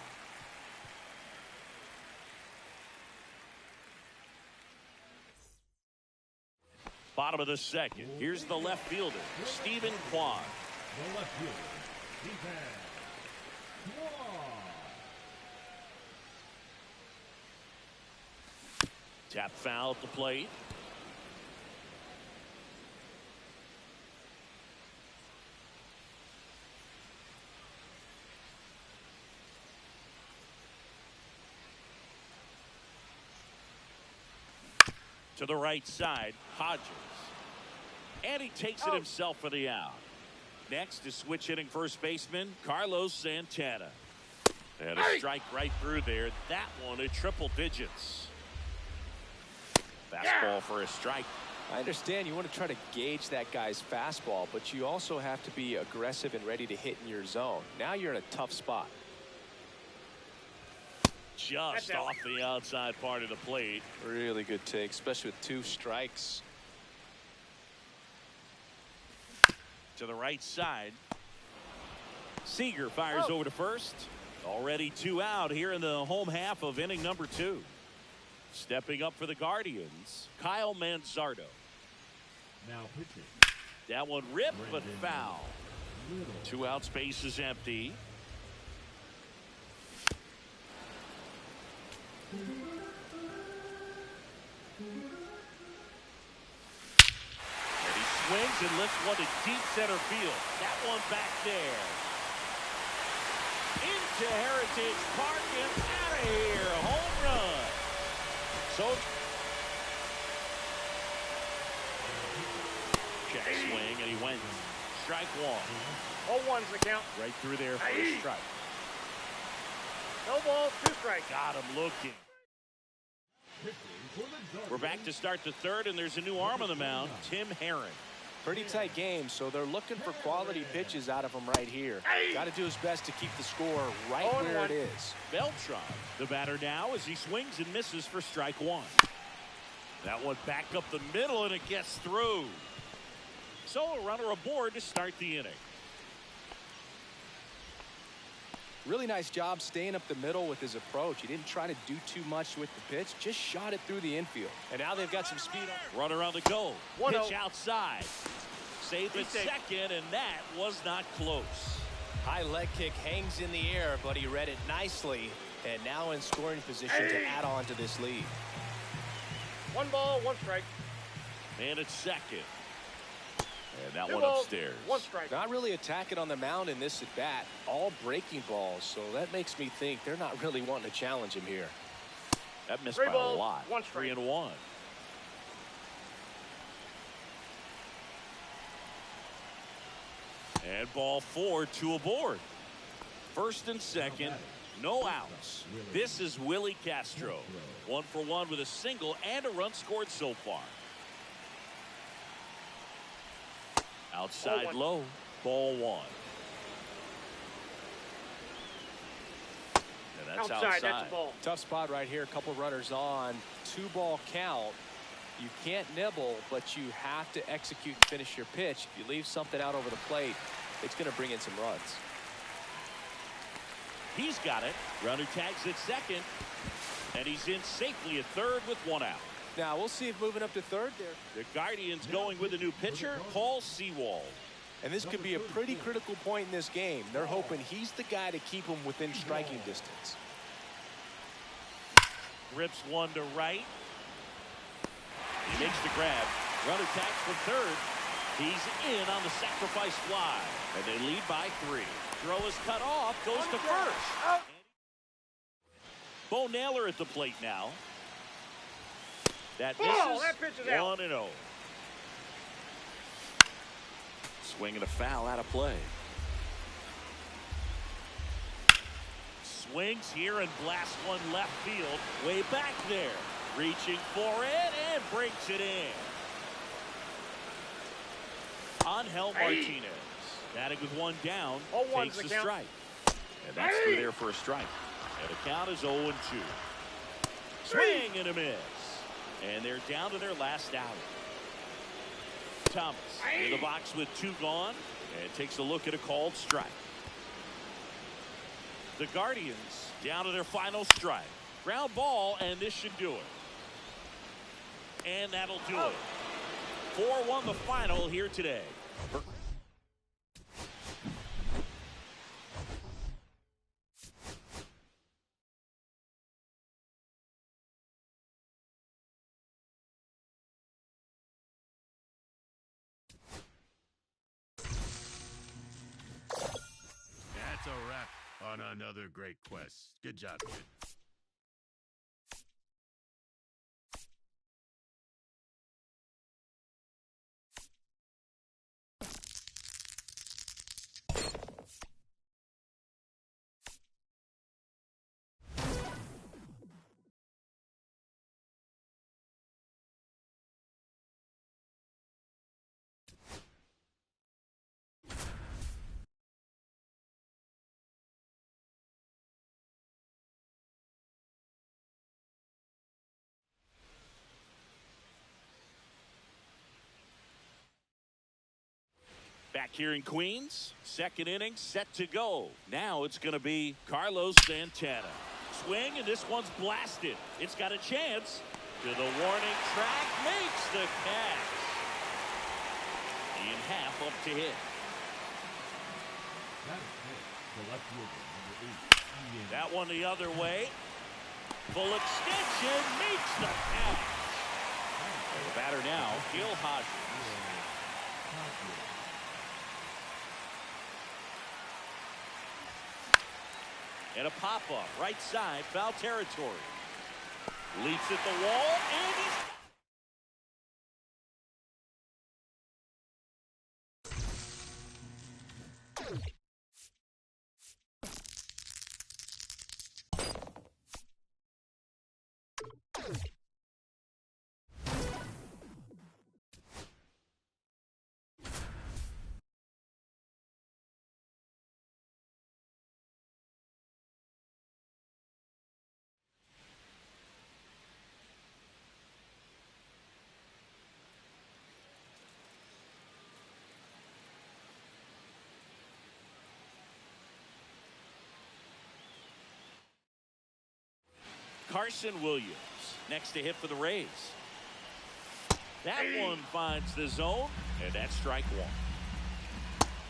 Bottom of the second. Here's the left fielder, Stephen Kwan.
The left fielder, Stephen Kwan.
Tap foul at the plate. To the right side, Hodges. And he takes it himself for the out. Next is switch hitting first baseman, Carlos Santana. And a strike right through there. That one at triple digits. Fastball for a strike.
I understand you want to try to gauge that guy's fastball, but you also have to be aggressive and ready to hit in your zone. Now you're in a tough spot.
Just off the outside part of the plate.
Really good take, especially with 2 strikes.
To the right side. Seager fires over to first. Already 2 out here in the home half of inning number 2. Stepping up for the Guardians, Kyle Manzardo.
Now pitching.
That one ripped but foul. 2 outs, base is empty. And he swings and lifts one to deep center field. That one back there. Into Heritage Park and out of here. Home run. So check swing and he went strike 1.
0-1's the count.
Right through there for a strike.
No ball, 2 strikes.
Got him looking. We're back to start the third, and there's a new arm on the mound, Tim Herron.
Pretty tight game, so they're looking for quality pitches out of him right here. Got to do his best to keep the score right where it is.
Beltran, the batter now, as he swings and misses for strike one. That one back up the middle, and it gets through. So a runner aboard to start the inning.
Really nice job staying up the middle with his approach. He didn't try to do too much with the pitch, just shot it through the infield. And now they've got some speed on.
Runner on the go.
1-0.
Pitch outside. Saved at second, and that was not close.
High leg kick hangs in the air, but he read it nicely. And now in scoring position to add on to this lead.
1 ball, 1 strike.
And it's second. And that
2
one
balls,
upstairs.
1 strike.
Not really attacking on the mound in this at bat. All breaking balls, so that makes me think they're not really wanting to challenge him here.
That missed
3
by
balls,
a lot.
1 strike.
3-1. And ball 4, 2 aboard. First and second, no outs. This is Willie Castro. 1 for 1 with a single and a run scored so far. Outside low, ball 1. And that's outside.
That's a ball.
Tough spot right here. A couple runners on. 2-ball count. You can't nibble, but you have to execute and finish your pitch. If you leave something out over the plate, it's going to bring in some runs.
He's got it. Runner tags at second. And he's in safely at third with 1 out.
Now, we'll see if moving up to third there.
The Guardians going with a new pitcher, Paul Sewald.
And this could be a pretty critical point in this game. They're hoping he's the guy to keep them within striking distance.
Rips one to right. He makes the grab. Runner tags from third. He's in on the sacrifice fly. And they lead by 3. Throw is cut off. Goes to first. Bo Naylor at the plate now. That misses.
That pitch is out.
1-0. Swinging a foul out of play. Swings here and blasts one left field. Way back there. Reaching for it and breaks it in. Angel Martinez. Batting with 1 down. Takes the strike. And that's through there for a strike. And the count is 0-2. Swing and a miss. And they're down to their last out. Thomas in the box with 2 gone and takes a look at a called strike. The Guardians down to their final strike. Ground ball, and this should do it. And that'll do it. 4-1 the final here today.
That's a wrap on another great quest. Good job, kid.
Back here in Queens, second inning set to go. Now it's going to be Carlos Santana. Swing, and this one's blasted. It's got a chance. To the warning track, makes the catch. In half up to hit. That one the other way. Full extension, makes the catch. And the batter now, Gil Hodges. And a pop-up, right side, foul territory. Leaps at the wall, and Carson Williams next to hit for the Rays. That one finds the zone, and that's strike one.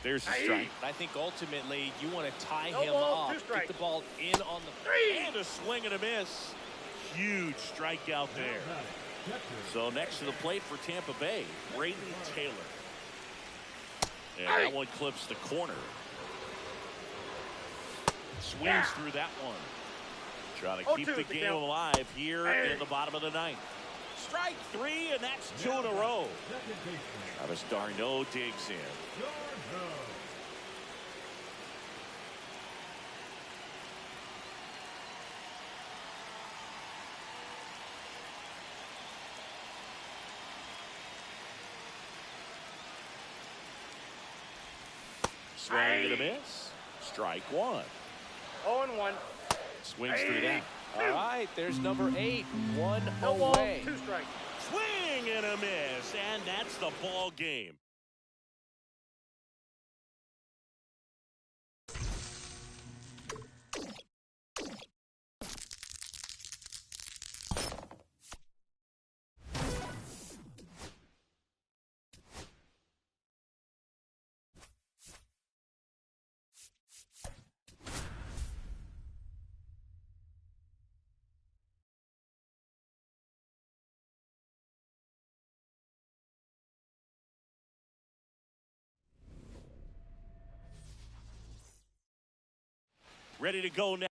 There's the strike.
I think ultimately you want to tie
No
him
ball,
up,
two strikes.
get the ball in on the
And a swing and a miss. Huge strikeout there. So next to the plate for Tampa Bay, Braden Taylor. And that one clips the corner. Swings through that one. Trying to keep the game alive here in the bottom of the ninth. Strike three, and that's two in a row. Travis d'Arnaud digs in. Swing and a miss. Strike one.
0-1.
Swings through that.
All right, there's number 8, one
No ball,
away.
2 strikes.
Swing and a miss, and that's the ball game. Ready to go now.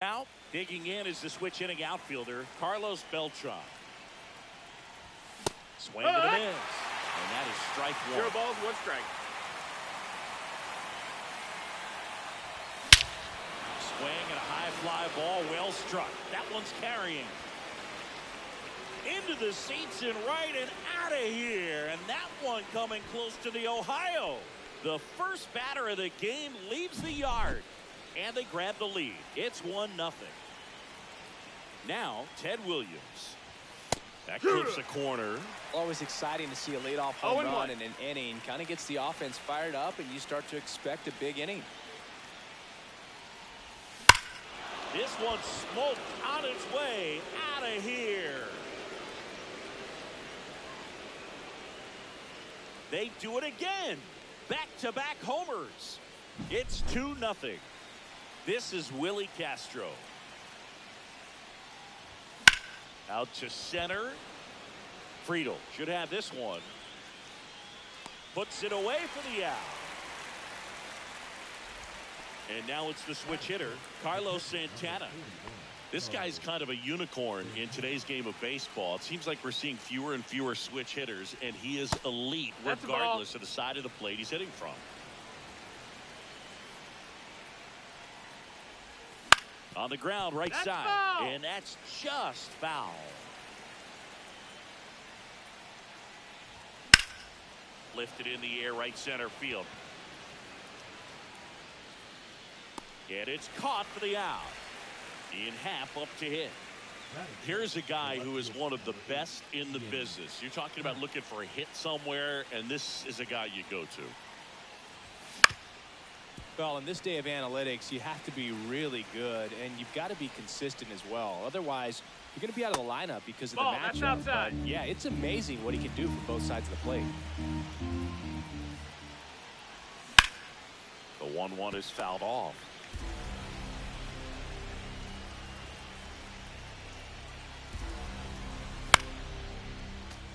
Now, digging in is the switch hitting outfielder, Carlos Beltran. Swing and a miss. And that is strike one.
0 balls, 1 strike.
Swing and a high fly ball, well struck. That one's carrying. Into the seats and right and out of here. And that one coming close to the Ohio. The first batter of the game leaves the yard. And they grab the lead. It's 1-0. Now, Ted Williams. That clips a corner.
Always exciting to see a leadoff home run in an inning. Kind of gets the offense fired up, and you start to expect a big inning.
This one's smoked on its way out of here. They do it again. Back-to-back homers. It's 2-0. This is Willie Castro. Out to center. Friedel should have this one. Puts it away for the out. And now it's the switch hitter, Carlos Santana. This guy's kind of a unicorn in today's game of baseball. It seems like we're seeing fewer and fewer switch hitters, and he is elite regardless of the side of the plate he's hitting from. On the ground, right side.
Foul.
And that's just foul. Lifted in the air, right center field. And it's caught for the out. In half up to hit. Here's a guy who is one of the best in the business. You're talking about looking for a hit somewhere, and this is a guy you go to.
Well, in this day of analytics, you have to be really good, and you've got to be consistent as well. Otherwise, you're going to be out of the lineup because of the matchup.
That's outside.
But, yeah, it's amazing what he can do from both sides of the plate.
The 1-1 is fouled off.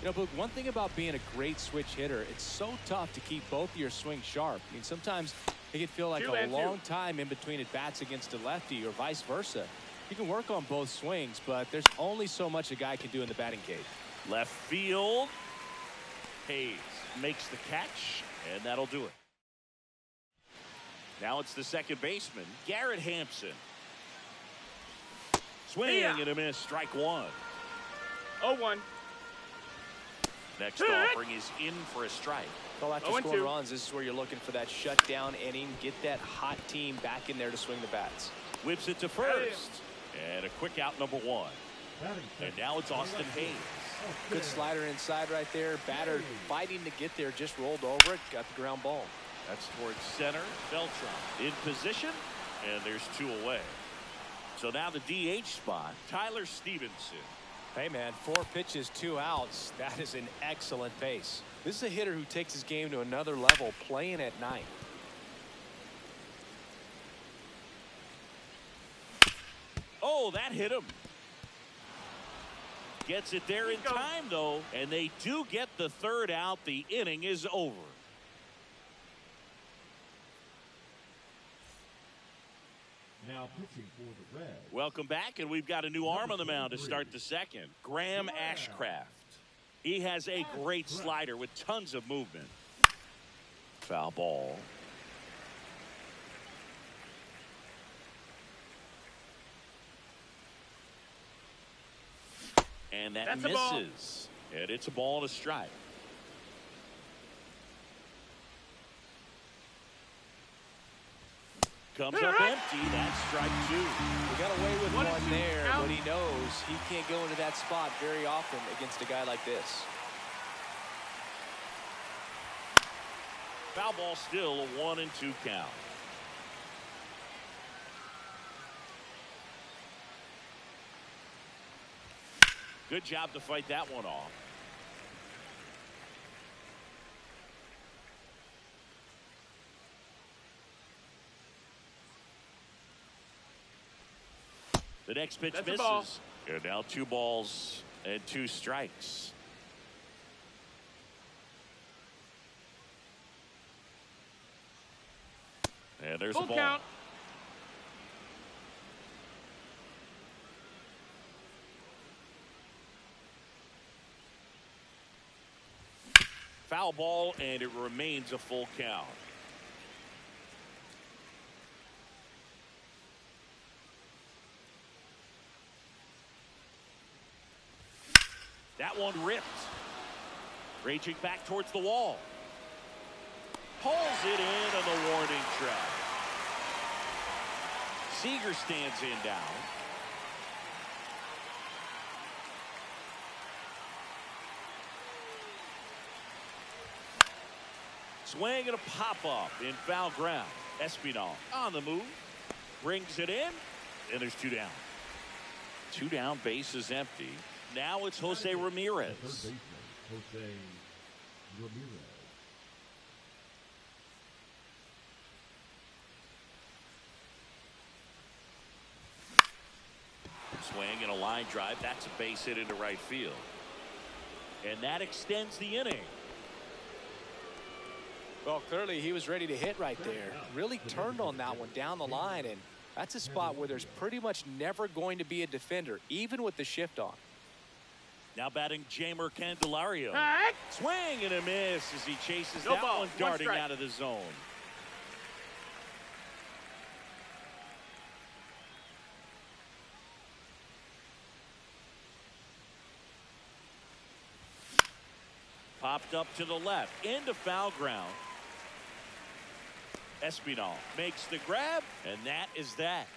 You know, but one thing about being a great switch hitter, it's so tough to keep both of your swings sharp. I mean, sometimes it can feel like a long time in between at bats against a lefty or vice versa. You can work on both swings, but there's only so much a guy can do in the batting cage.
Left field. Hayes makes the catch, and that'll do it. Now it's the second baseman, Garrett Hampson. Swing and a miss, strike one.
0-1.
Next offering is in for a strike.
Well, after scoring runs, this is where you're looking for that shutdown inning. Get that hot team back in there to swing the bats.
Whips it to first. And a quick out, number one. And now it's Austin Hayes.
Good slider inside right there. Batter fighting to get there, just rolled over it, got the ground ball.
That's towards center. Beltran in position, and there's two away. So now the DH spot, Tyler Stevenson.
Hey, man, 4 pitches, 2 outs. That is an excellent pace. This is a hitter who takes his game to another level, playing at night.
Oh, that hit him. Gets it there in time, though, and they do get the third out. The inning is over.
Now pitching for the Reds.
Welcome back, and we've got a new arm on the mound to start the second. Graham Ashcraft. He has a great slider with tons of movement. Foul ball. And that misses. And it's a ball and a strike. Comes up empty. That's strike 2.
We got away with one there, but he knows he can't go into that spot very often against a guy like this.
Foul ball, still a 1-2 count. Good job to fight that one off. The next pitch misses. And now 2 balls and 2 strikes. And there's a ball.
Count.
Foul ball, and it remains a full count. That one ripped. Raging back towards the wall. Pulls it in on the warning track. Seager stands in down. Swing and a pop-up in foul ground. Espinal on the move. Brings it in. and there's 2 down. 2 down, base is empty. Now it's Jose Ramirez.
Third baseman, Jose Ramirez.
Swing and a line drive. That's a base hit into right field. And that extends the inning.
Well, clearly he was ready to hit right there. Really turned on that one down the line, and that's a spot where there's pretty much never going to be a defender, even with the shift on.
Now batting Jamer Candelario. Swing and a miss as he chases
No
that
ball,
one
one
darting
strike.
out of the zone. Popped up to the left into foul ground. Espinal makes the grab, and that is that.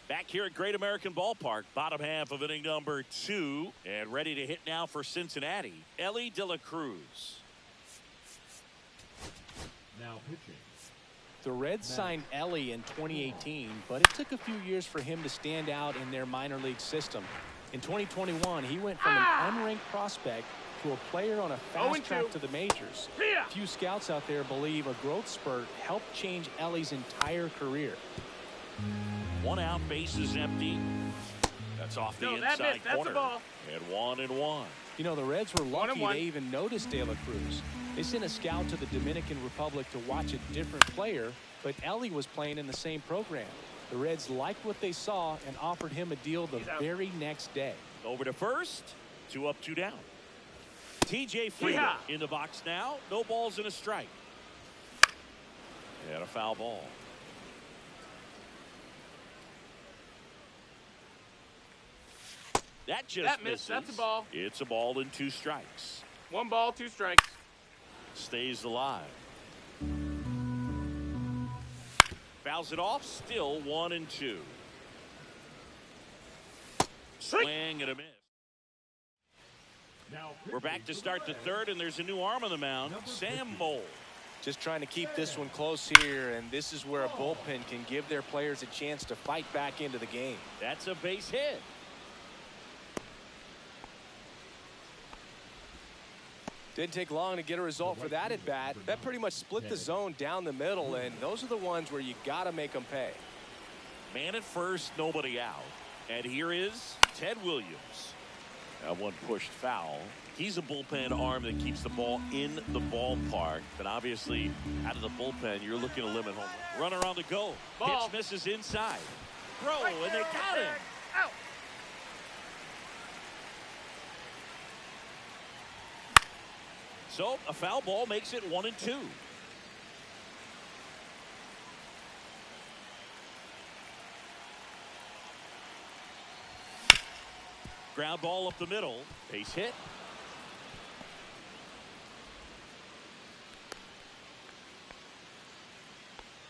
Back here at Great American Ballpark, bottom half of inning number 2, and ready to hit now for Cincinnati, Elly De La Cruz.
Now pitching.
The Reds signed Elly in 2018, but it took a few years for him to stand out in their minor league system. In 2021, he went from an unranked prospect to a player on a fast track to the majors. Few scouts out there believe a growth spurt helped change Elly's entire career.
1 out, base is empty. That's off the inside
that's
corner.
a ball.
And 1-1.
You know, the Reds were lucky
1-1.
they even noticed De La Cruz. They sent a scout to the Dominican Republic to watch a different player, but Elly was playing in the same program. The Reds liked what they saw and offered him a deal the very next day.
Over to first. 2 up, 2 down. TJ Freeman in the box now. No balls and a strike. And a foul ball. That just misses.
That's a ball.
It's a ball and 2 strikes.
1 ball, 2 strikes.
Stays alive. Fouls it off. Still 1-2. Swing and a miss.
Now
We're back to start the 3rd, and there's a new arm on the mound, Sam Moll.
Just trying to keep this one close here, and this is where a bullpen can give their players a chance to fight back into the game.
That's a base hit.
Didn't take long to get a result for that at bat. That pretty much split the zone down the middle, and those are the ones where you got to make them pay.
Man at first, nobody out. And here is Ted Williams. That one pushed foul. He's a bullpen arm that keeps the ball in the ballpark. But obviously, out of the bullpen, you're looking to limit home. Runner on the go.
Ball.
Pitch misses inside. Throw, and they got him.
Out.
So a foul ball makes it 1-2. Ground ball up the middle. Base hit.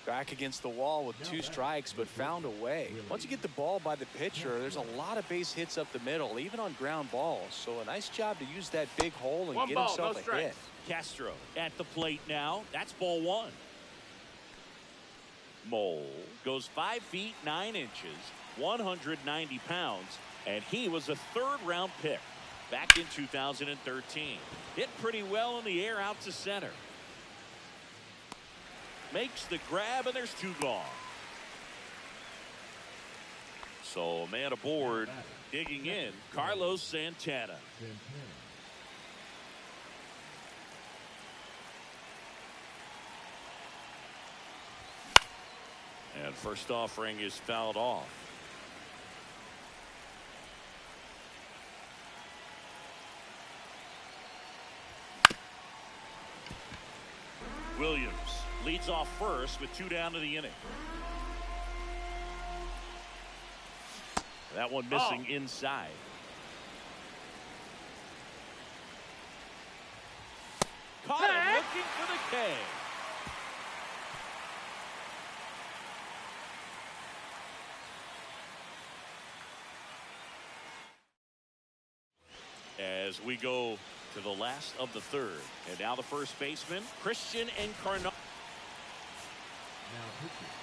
Back against the wall with 2 strikes, but found a way. Once you get the ball by the pitcher, there's a lot of base hits up the middle, even on ground balls. So a nice job to use that big hole and
1
get
ball,
himself
no
a
strikes.
hit.
Castro at the plate now. That's ball 1. Mole goes 5 feet 9 inches, 190 pounds, and he was a 3rd-round pick back in 2013. Hit pretty well in the air out to center. Makes the grab, and there's 2 gone. So a man aboard, digging in, Carlos Santana. And first offering is fouled off. Williams leads off first with 2 down to the inning. That one missing inside. Caught him looking for the K. As we go to the last of the 3rd. And now the first baseman, Christian Encarnacion.
pitching.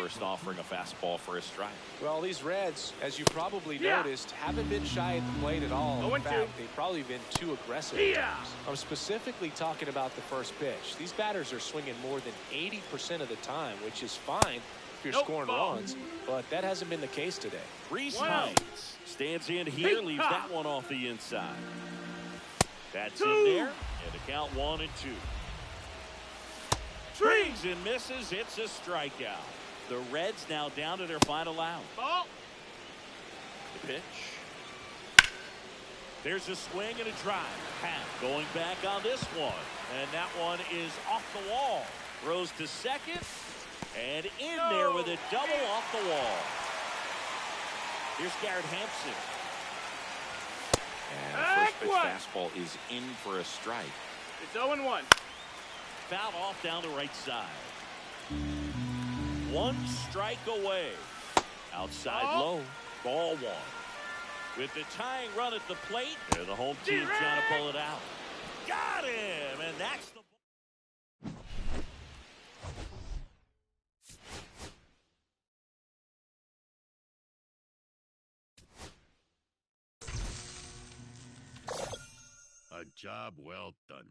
first offering a fastball for a strike.
Well, these Reds, as you probably noticed, haven't been shy at the plate at all. In fact, they've probably been too aggressive at times. I'm specifically talking about the first pitch. These batters are swinging more than 80% of the time, which is fine if you're scoring runs, but that hasn't been the case today.
Reese Hines stands in here, leaves that one off the inside. That's in there, and the count 1-2. Swings and misses. It's a strikeout. The Reds now down to their final out. The pitch. There's a swing and a drive. Half going back on this one. And that one is off the wall. Throws to second. And in there with a double off the wall. Here's Garrett Hampson.
And the first pitch fastball is in for a strike.
It's 0-1.
Fouled off down the right side. One strike away. Outside low. Ball one. With the tying run at the plate, and the home team trying to pull it out. Got him! And that's the
A job well done.